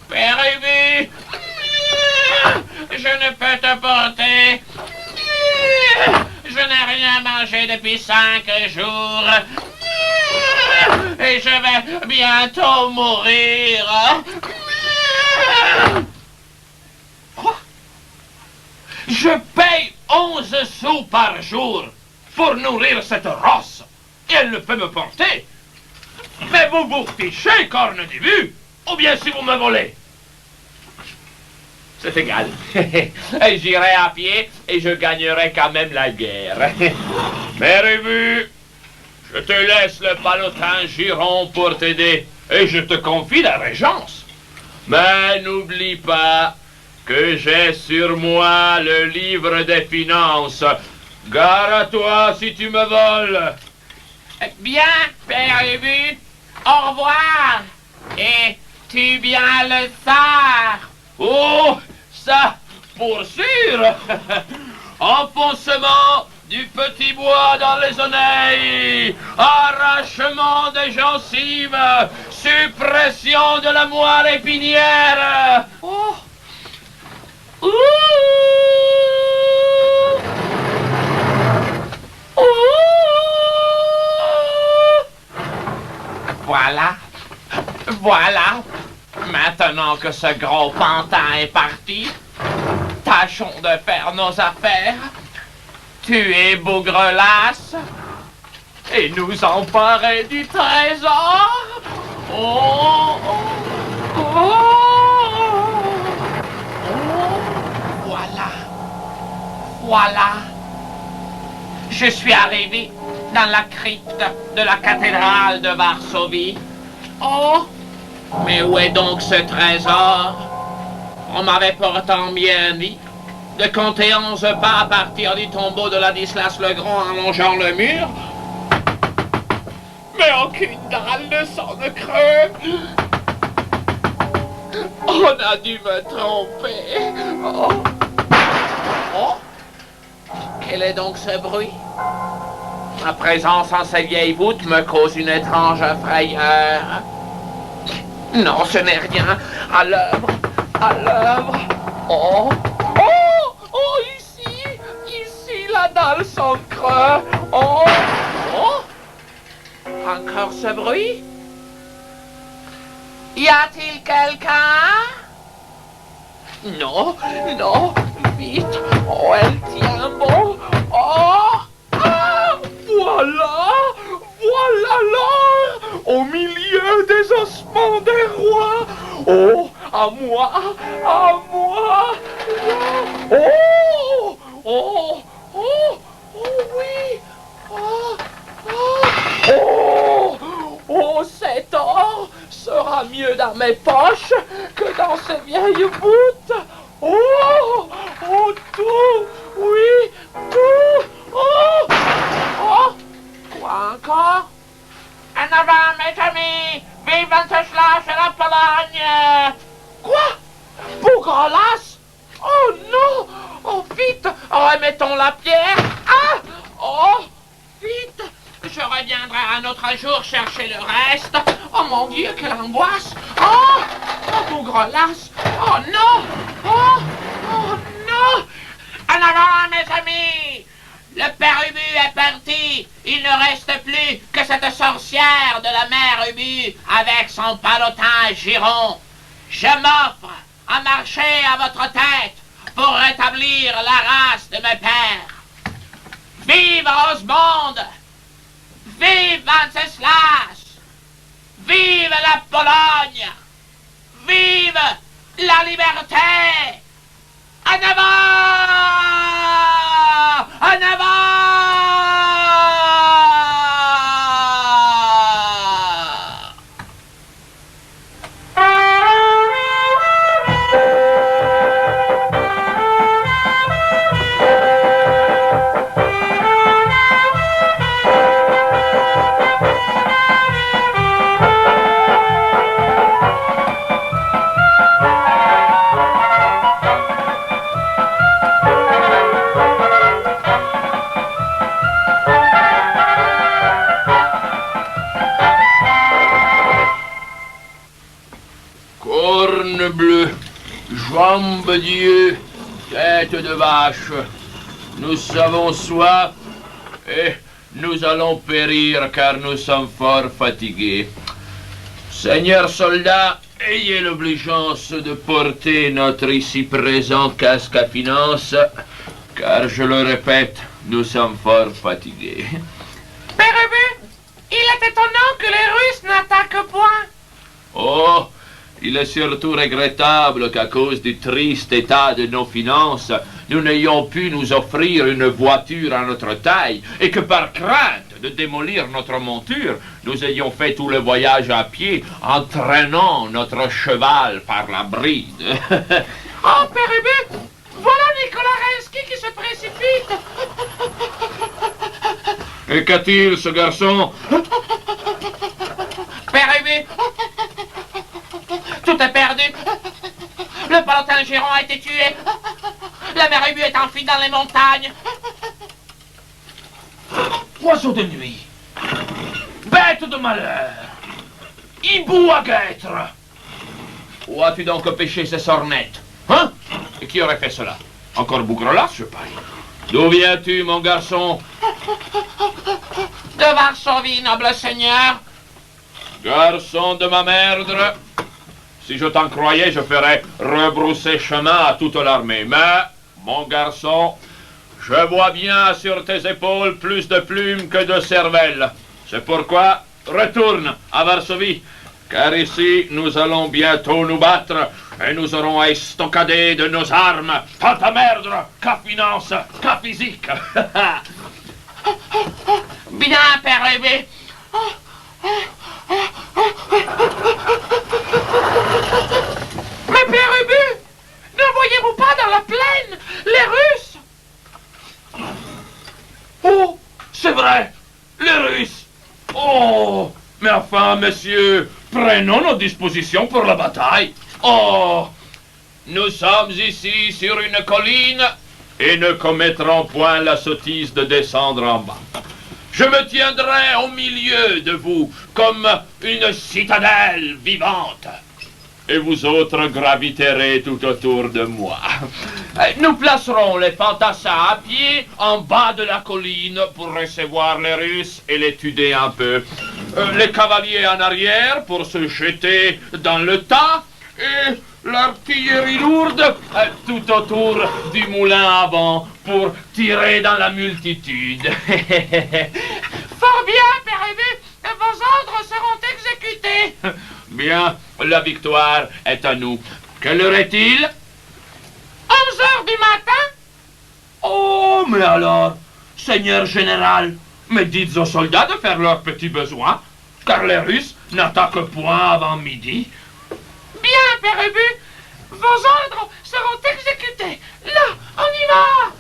Père Ubu, je ne peux te porter. Je n'ai rien mangé depuis 5 jours. Et je vais bientôt mourir. Quoi? Je paye 11 sous par jour pour nourrir cette rosse. Et elle ne peut me porter. Mais vous vous fichez, corne début, ou bien si vous me volez. C'est égal. J'irai à pied et je gagnerai quand même la guerre. Mère Ubu, je te laisse le palotin Giron pour t'aider et je te confie la régence. Mais n'oublie pas que j'ai sur moi le livre des finances. Gare à toi si tu me voles. Bien, Père Ubu. Au revoir. Et tu bien le sars. Oh, ça, pour sûr. Enfoncement du petit bois dans les oreilles, arrachement des gencives, suppression de la moelle épinière. Oh. Ouh. Ouh. Voilà. Voilà. Maintenant que ce gros pantin est parti, tâchons de faire nos affaires, tuer Bougrelasse et nous emparer du trésor. Oh, oh, oh, oh. Voilà. Voilà. Je suis arrivé dans la crypte de la cathédrale de Varsovie. Oh! Mais où est donc ce trésor? On m'avait pourtant bien dit de compter 11 pas à partir du tombeau de Ladislas le Grand en longeant le mur. Mais aucune dalle ne s'en creuse. On a dû me tromper. Oh. Oh. Quel est donc ce bruit? Ma présence en ces vieilles voûtes me cause une étrange frayeur. Non, ce n'est rien. À l'œuvre. À l'œuvre. Oh. Oh. Oh, ici. Ici, la dalle sans creux. Oh. Oh. Encore ce bruit? Y a-t-il quelqu'un? Non. Non. Vite. Oh, elle tient bon. Oh. Ah. Voilà. Voilà l'or au milieu des ossements des rois. Oh, à moi, à moi. Oh, oh, oh, oh oui. Oh, oh, oh, oh, cet or sera mieux dans mes poches que dans ces vieilles voûtes. Oh, oh, tout, oui, tout. Oh, oh. Quoi encore? En avant, mes amis! Vive Wenceslas et la Pologne! Quoi? Bougrelasse? Oh non! Oh, vite! Remettons la pierre! Ah! Oh! Vite! Je reviendrai un autre jour chercher le reste! Oh mon Dieu, quelle angoisse! Oh! Oh, Bougrelasse! Oh non! Oh! Oh non! En avant, mes amis! Le père Ubu est parti. Il ne reste plus que cette sorcière de la mère Ubu avec son palotin Giron. Je m'offre à marcher à votre tête pour rétablir la race de mes pères. Vive Osmond! Vive Wenceslas! Vive la Pologne! Vive la liberté! En avant! En avant! bleue, jambes d'yeux, tête de vache. Nous avons soif et nous allons périr car nous sommes fort fatigués. Seigneur soldat, ayez l'obligeance de porter notre ici présent casque à finance, car je le répète, nous sommes fort fatigués. Père Ubu, il est étonnant que les Russes n'attaquent point. Oh, il est surtout regrettable qu'à cause du triste état de nos finances, nous n'ayons pu nous offrir une voiture à notre taille et que par crainte de démolir notre monture, nous ayons fait tout le voyage à pied en traînant notre cheval par la bride. Oh, Père Ubu, voilà Nicolas Rensky qui se précipite. Et qu'a-t-il, ce garçon? Père Ubu, tout est perdu. Le palotin gérant a été tué. La mère Ubu est enfuie dans les montagnes. Oiseau de nuit, bête de malheur, hibou à guêtre. Où as-tu donc pêché ces sornettes? Hein? Et qui aurait fait cela? Encore Bougrelas, je parie. D'où viens-tu, mon garçon? De Varsovie, noble seigneur. Garçon de ma merdre, si je t'en croyais, je ferais rebrousser chemin à toute l'armée. Mais, mon garçon, je vois bien sur tes épaules plus de plumes que de cervelle. C'est pourquoi, retourne à Varsovie, car ici, nous allons bientôt nous battre et nous aurons à estoccader de nos armes. Tant à merdre, qu'à finance, qu'à physique. Bien, Père Ubu. Mais Père Ubu, ne voyez-vous pas dans la plaine les Russes? Oh, c'est vrai, les Russes. Oh, mais enfin, messieurs, prenons nos dispositions pour la bataille. Oh, nous sommes ici sur une colline et ne commettrons point la sottise de descendre en bas. Je me tiendrai au milieu de vous comme une citadelle vivante. Et vous autres graviterez tout autour de moi. Nous placerons les fantassins à pied en bas de la colline pour recevoir les Russes et les tuer un peu. Les cavaliers en arrière pour se jeter dans le tas et l'artillerie lourde tout autour du moulin avant pour tirer dans la multitude. Fort bien, Père Ubu. Vos ordres seront exécutés. Bien, la victoire est à nous. Quelle heure est-il? 11 heures du matin. Oh, mais alors, Seigneur Général, mais dites aux soldats de faire leurs petits besoins, car les Russes n'attaquent point avant midi. Bien, Père Ubu. Vos ordres seront exécutés. Là, on y va.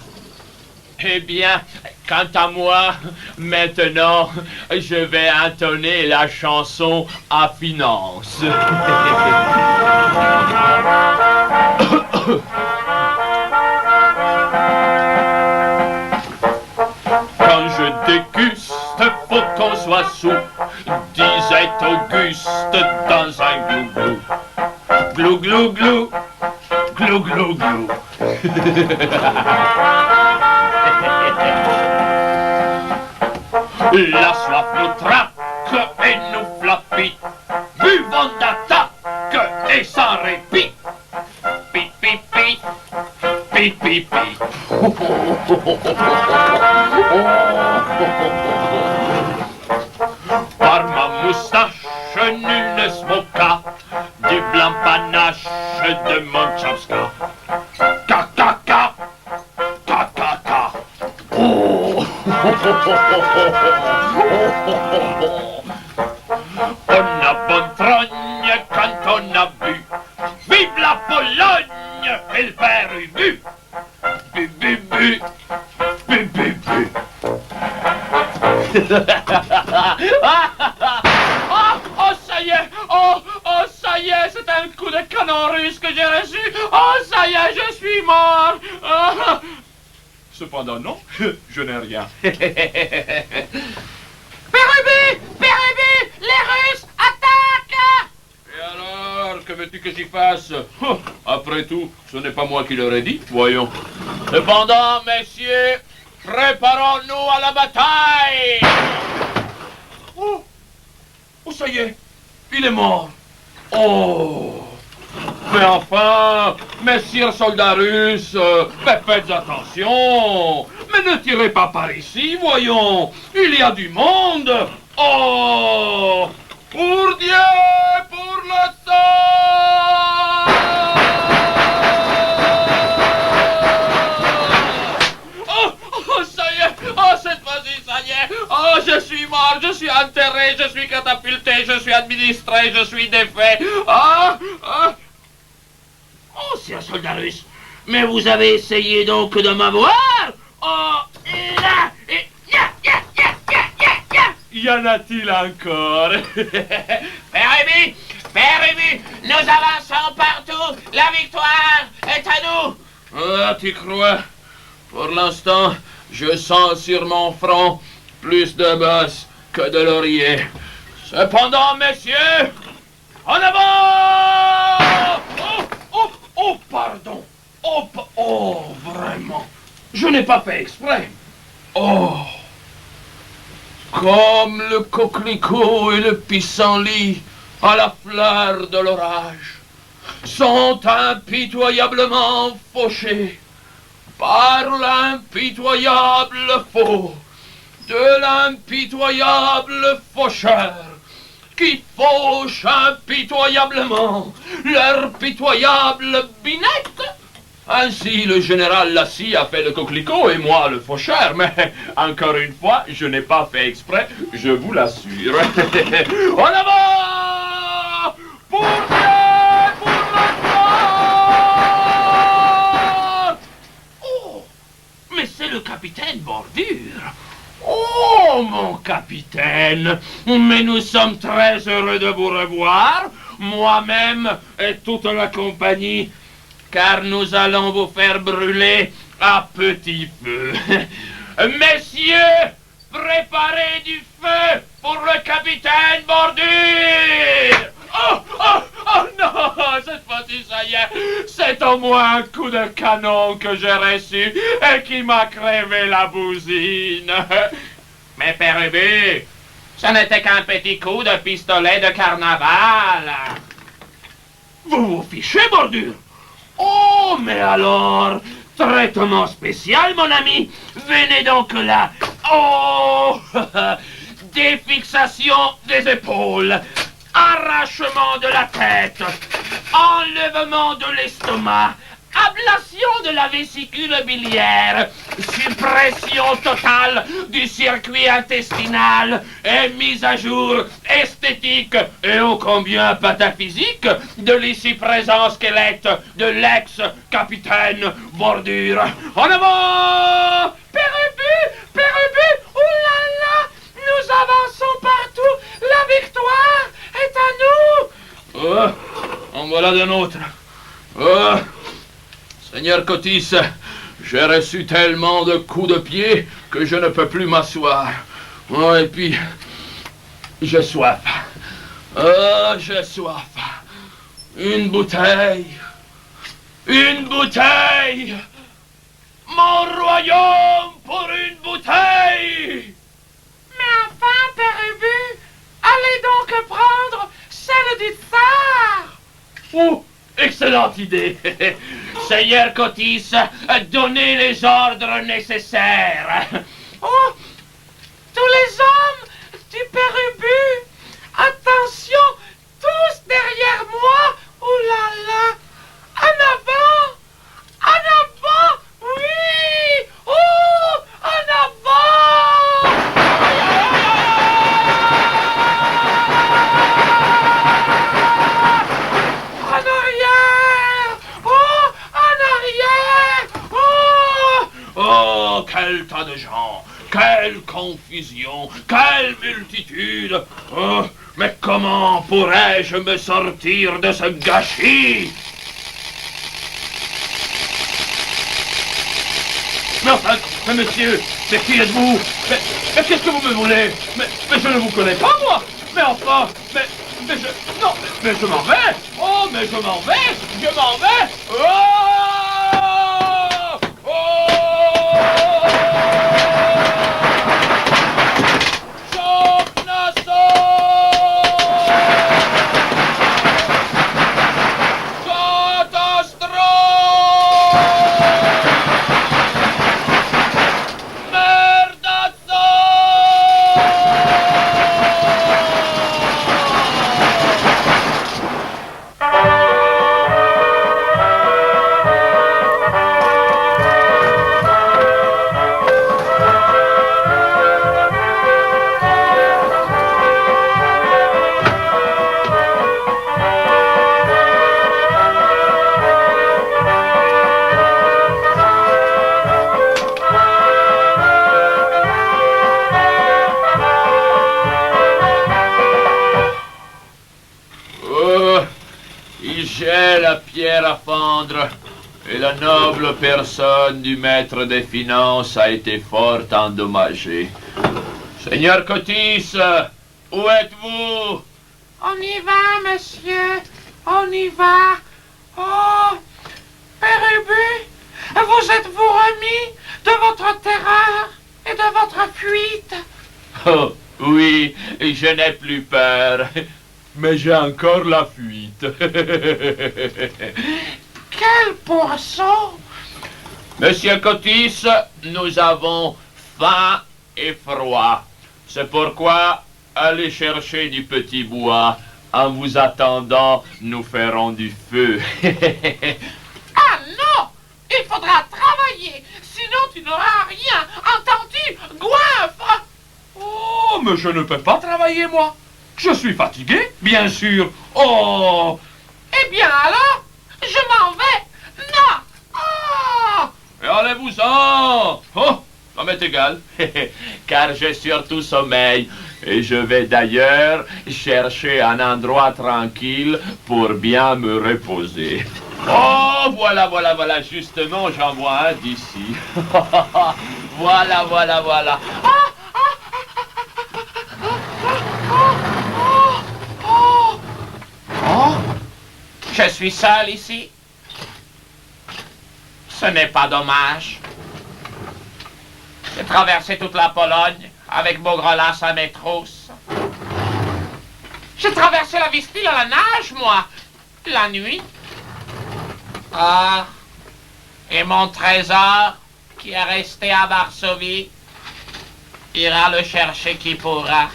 Eh bien, quant à moi, maintenant, je vais entonner la chanson à finance. Quand je déguste, faut qu'on soit sous, disait Auguste dans un glou-glou. Glou-glou-glou, glou-glou-glou. La soif nous traque et nous flappit. Buvons d'attaque et sans répit. Pi, pi, pi, pi, pi, pi. Par ma moustache, nul ne se moqua du blanc panache de mon Tchapska. Ka, ka, ka, ka, ka, ka. Oh. On a bonne trogne quand on a bu. Vive la Pologne et le père Ubu. Bu, bu, bu. Bu, bu, bu. Oh, ça y est. Oh, ça y est. C'est un coup de canon russe que j'ai reçu. Oh, ça y est, je suis mort. Cependant, non, je n'ai rien. Père Ubu, les Russes attaquent. Et alors, que veux-tu que j'y fasse? Après tout, ce n'est pas moi qui l'aurais dit, voyons. Cependant, messieurs, préparons-nous à la bataille! Oh, ça y est, il est mort. Oh! Mais enfin, messire soldats russes, mais faites attention! Mais ne tirez pas par ici, voyons! Il y a du monde! Oh! Pour Dieu! Pour le sang! Oh, ça y est! Oh, cette fois-ci, ça y est! Oh, je suis mort, je suis enterré, je suis catapulté, je suis administré, je suis défait! Oh, c'est un soldat russe! Mais vous avez essayé donc de m'avoir? Oh, et là, et... Y en a-t-il encore? Père Ubu, nous avançons partout. La victoire est à nous. Ah, tu crois? Pour l'instant, je sens sur mon front plus de bosses que de lauriers. Cependant, messieurs, en avant! Oh, pardon. Oh, vraiment. Je n'ai pas fait exprès. Oh. Comme le coquelicot et le pissenlit à la fleur de l'orage sont impitoyablement fauchés par l'impitoyable faux de l'impitoyable faucheur qui fauche impitoyablement leur pitoyable binette. Ainsi, le général Lassie a fait le coquelicot et moi le faucheur, mais encore une fois, je n'ai pas fait exprès, je vous l'assure. En avant! Pour Dieu! Pour la France! Oh! Mais c'est le capitaine Bordure! Oh, mon capitaine! Mais nous sommes très heureux de vous revoir, moi-même et toute la compagnie, car nous allons vous faire brûler à petit feu. Messieurs, préparez du feu pour le capitaine Bordure! Oh non, cette fois-ci, ça y est, c'est au moins un coup de canon que j'ai reçu et qui m'a crevé la bousine. Mais Père Ubu, ce n'était qu'un petit coup de pistolet de carnaval. Vous vous fichez, Bordure? Oh, mais alors, traitement spécial, mon ami. Venez donc là. Oh, défixation des épaules, arrachement de la tête, enlèvement de l'estomac, ablation de la vésicule biliaire, suppression totale du circuit intestinal et mise à jour esthétique et ô combien pataphysique de l'ici présent squelette de l'ex-capitaine Bordure. En avant! Père Ubu, oh là là, nous avançons partout, la victoire est à nous. Oh, en voilà d'un autre. Oh, Seigneur Cotis, j'ai reçu tellement de coups de pied que je ne peux plus m'asseoir. Oh, et puis, j'ai soif. Oh, j'ai soif. Une bouteille. Une bouteille. Mon royaume pour une bouteille. Mais enfin, Père Ubu, allez donc prendre celle du tsar. Oh, excellente idée. Seigneur Cotis, donnez les ordres nécessaires. Oh, tous les hommes du Père Ubu, attention, tous derrière moi. Oh là là, en avant, oui, oh, en avant. En arrière, oh, en arrière, oh. Oh, quel tas de gens, quelle confusion, quelle multitude. Oh, mais comment pourrais-je me sortir de ce gâchis? Mais enfin, monsieur, mais qui êtes-vous? Mais qu'est-ce que vous me voulez? Mais je ne vous connais pas, moi. Mais enfin, mais je... Non, mais je m'en vais. Oh, mais je m'en vais. Je m'en vais. Oh! Oh! Choc Nassau! Catastrophe! Merdazzo! J'ai la pierre à fendre, et la noble personne du maître des finances a été fort endommagée. Seigneur Cotis, où êtes-vous? On y va, monsieur. On y va. Oh, Père Ubu, vous êtes-vous remis de votre terreur et de votre fuite? Oh, oui, je n'ai plus peur, mais j'ai encore la fuite. Quel poisson! Monsieur Cotis, nous avons faim et froid. C'est pourquoi allez chercher du petit bois. En vous attendant, nous ferons du feu. Ah non! Il faudra travailler, sinon tu n'auras rien. Entendu, goinfre? Oh, mais je ne peux pas travailler, moi. Je suis fatigué, bien sûr. Oh! Eh bien alors, je m'en vais. Non! Oh! Et allez-vous-en! Oh, ça m'est égal, car j'ai surtout sommeil. Et je vais d'ailleurs chercher un endroit tranquille pour bien me reposer. Oh, voilà, justement, j'en vois un d'ici. Voilà. Oh! Je suis seul ici. Ce n'est pas dommage. J'ai traversé toute la Pologne avec Beaugrelas à mes trousses. J'ai traversé la Vistule à la nage, moi, la nuit. Ah, et mon trésor, qui est resté à Varsovie, ira le chercher qui pourra.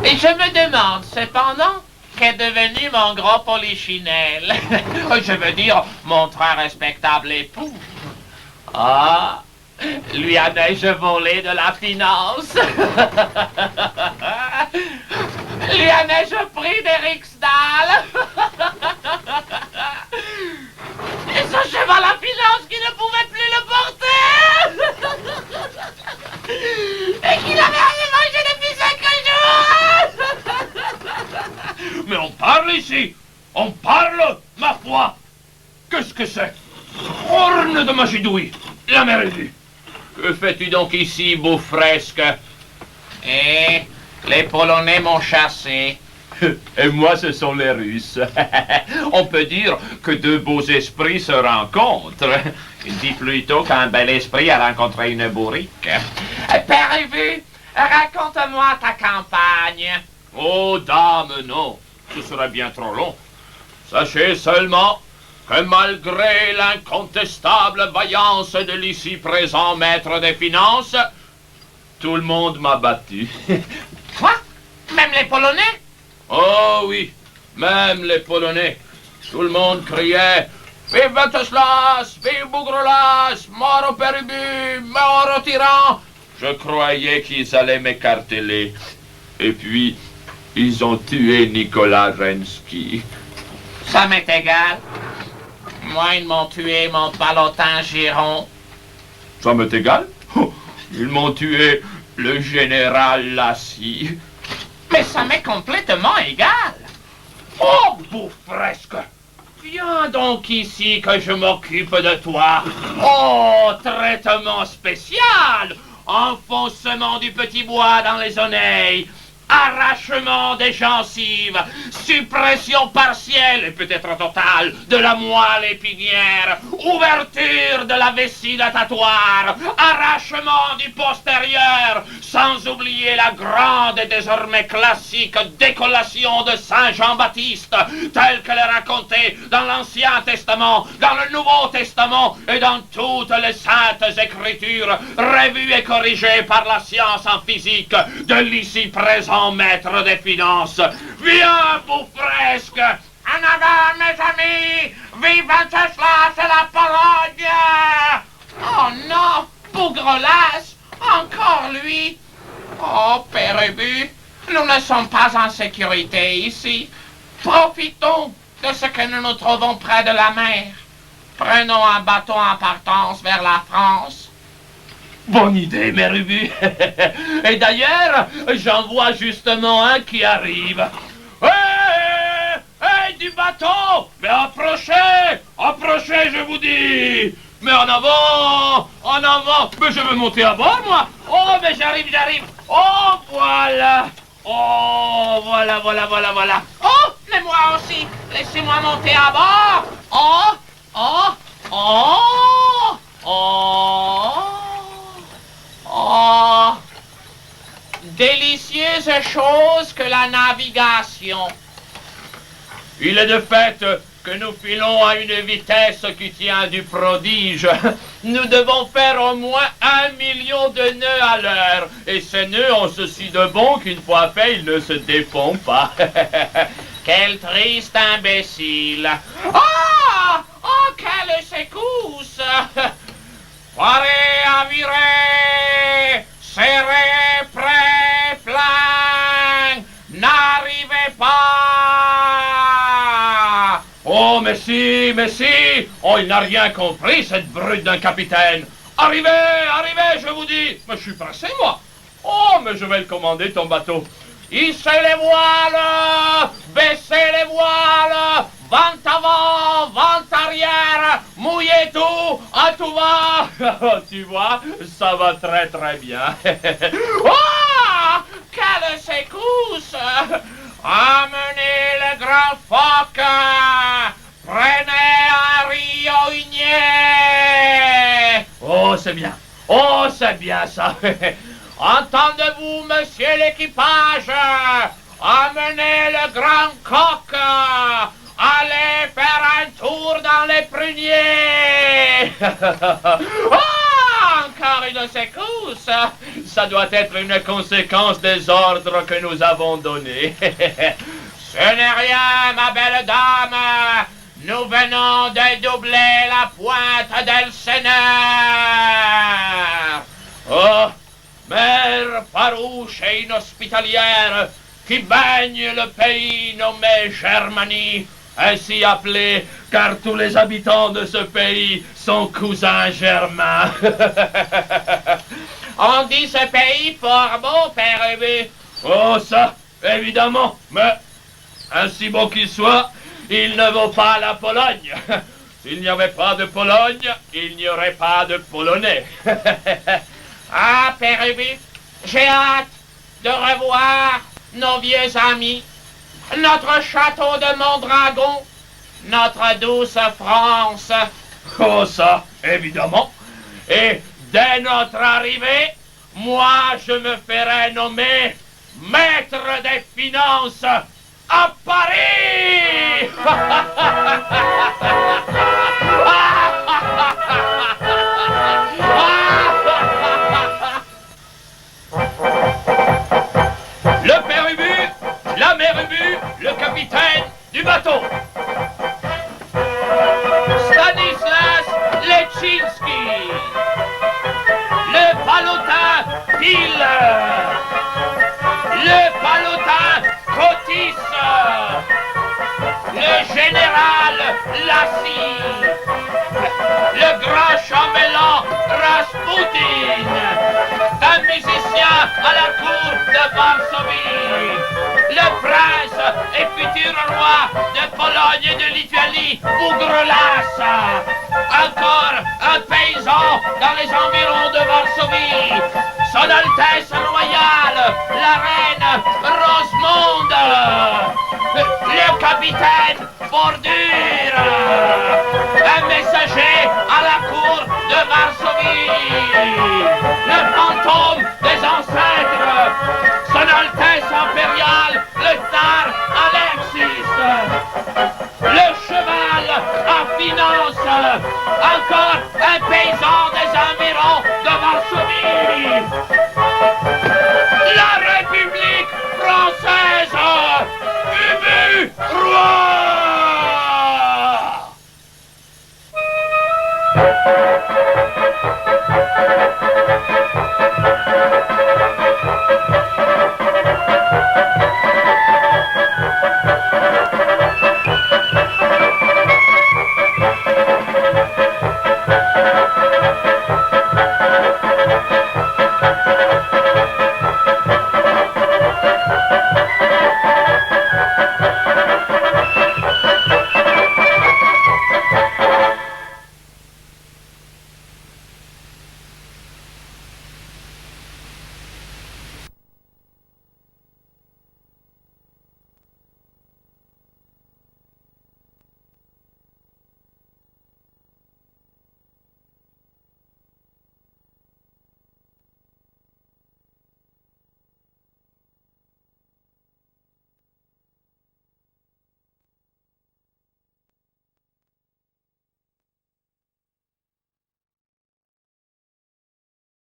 Et je me demande, cependant, qu'est devenu mon gros polichinelle. Je veux dire, mon très respectable époux. Ah, lui en ai-je volé de la finance? Lui en ai-je pris des Riksdal? Et ce cheval à finance qui ne pouvait plus le porter? Et qui n'avait rien mangé depuis 5 jours? Mais on parle ici! On parle, ma foi! Qu'est-ce que c'est? Orne de Magidouille! La mer est vue! Que fais-tu donc ici, beau fresque? Et les Polonais m'ont chassé. Et moi, ce sont les Russes. On peut dire que deux beaux esprits se rencontrent. Dis plutôt qu'un bel esprit a rencontré une bourrique. Père Ubu, raconte-moi ta campagne. Oh, dame, non. Ce serait bien trop long. Sachez seulement que malgré l'incontestable vaillance de l'ici présent maître des finances, tout le monde m'a battu. Quoi? Même les Polonais? Oh oui, même les Polonais. Tout le monde criait « Vive Wenceslas! Vive Beaugrelas! Mort au Père Ubu! Mort au tyran !» Je croyais qu'ils allaient m'écarteler. Et puis, ils ont tué Nicolas Rensky. Ça m'est égal. Moi, ils m'ont tué mon palotin Giron. Ça m'est égal. Oh, ils m'ont tué le général Lassie. Mais ça m'est complètement égal. Oh, beau fresque! Viens donc ici que je m'occupe de toi. Oh, traitement spécial! Enfoncement du petit bois dans les oreilles. arrachement des gencives, suppression partielle et peut-être totale de la moelle épinière, ouverture de la vessie natatoire, arrachement du postérieur, sans oublier la grande et désormais classique décollation de Saint Jean-Baptiste, telle qu'elle est racontée dans l'Ancien Testament, dans le Nouveau Testament et dans toutes les saintes écritures, revues et corrigées par la science en physique de l'ici présent maître des finances. Viens, Boufresque! En avant, mes amis! Vive Wenceslas et la Pologne! Oh non! Bougrelas! Encore lui! Oh, Père Ubu, nous ne sommes pas en sécurité ici. Profitons de ce que nous nous trouvons près de la mer. Prenons un bateau en partance vers la France. Bonne idée, Mère Ubu. Et d'ailleurs, j'en vois justement un qui arrive. Hé, du bateau! Mais approchez! Approchez, je vous dis! Mais en avant! En avant! Mais je veux monter à bord, moi! Oh, mais j'arrive! Oh, voilà! Oh, voilà! Oh, mais moi aussi! Laissez-moi monter à bord! Oh! Délicieuse chose que la navigation. Il est de fait que nous filons à une vitesse qui tient du prodige. Nous devons faire au moins 1 million de nœuds à l'heure. Et ces nœuds ont ceci de bon qu'une fois fait, ils ne se défont pas. Quel triste imbécile. Oh, quelle secousse. Paré à virer, serré, prêt, plein, n'arrivez pas. Oh, mais si! Oh, il n'a rien compris, cette brute d'un capitaine. Arrivez, je vous dis. Mais je suis pressé, moi. Oh, mais je vais le commander, ton bateau. Hissez les voiles, baissez les voiles, vent avant, vent arrière, mouillez tout, à tout va. Tu vois, ça va très bien. Oh, quelle secousse. Amenez le grand phoque, prenez un rio igné. Oh, c'est bien ça. Entendez-vous, monsieur l'équipage? Amenez le grand coq. Allez faire un tour dans les pruniers. Encore une secousse. Ça doit être une conséquence des ordres que nous avons donnés. Ce n'est rien, ma belle dame. Nous venons de doubler la pointe d'Elseneur. Oh, mer farouche et inhospitalière qui baigne le pays nommé Germanie, ainsi appelé car tous les habitants de ce pays sont cousins germains. On dit ce pays fort beau, Père Ubu. Oh, ça, évidemment, mais ainsi beau qu'il soit, il ne vaut pas la Pologne. S'il n'y avait pas de Pologne, il n'y aurait pas de Polonais. Ah, Père Ubu, j'ai hâte de revoir nos vieux amis, notre château de Mondragon, notre douce France. Oh, ça, évidemment. Et dès notre arrivée, moi, je me ferai nommer maître des finances à Paris. Le père Ubu, la mère Ubu, le capitaine du bateau. Stanislas Leczinski, le palotin Pile, le palotin Cotis, le général Lassie, le grand chambellan Rasputin, un musicien à la cour de Varsovie, le prince et futur roi de Pologne et de Lituanie, Bougrelas. Encore un paysan dans les environs de Varsovie. Son Altesse Royale, la reine Rosemonde. Le capitaine Bordure. Un messager à la cour de Varsovie. Le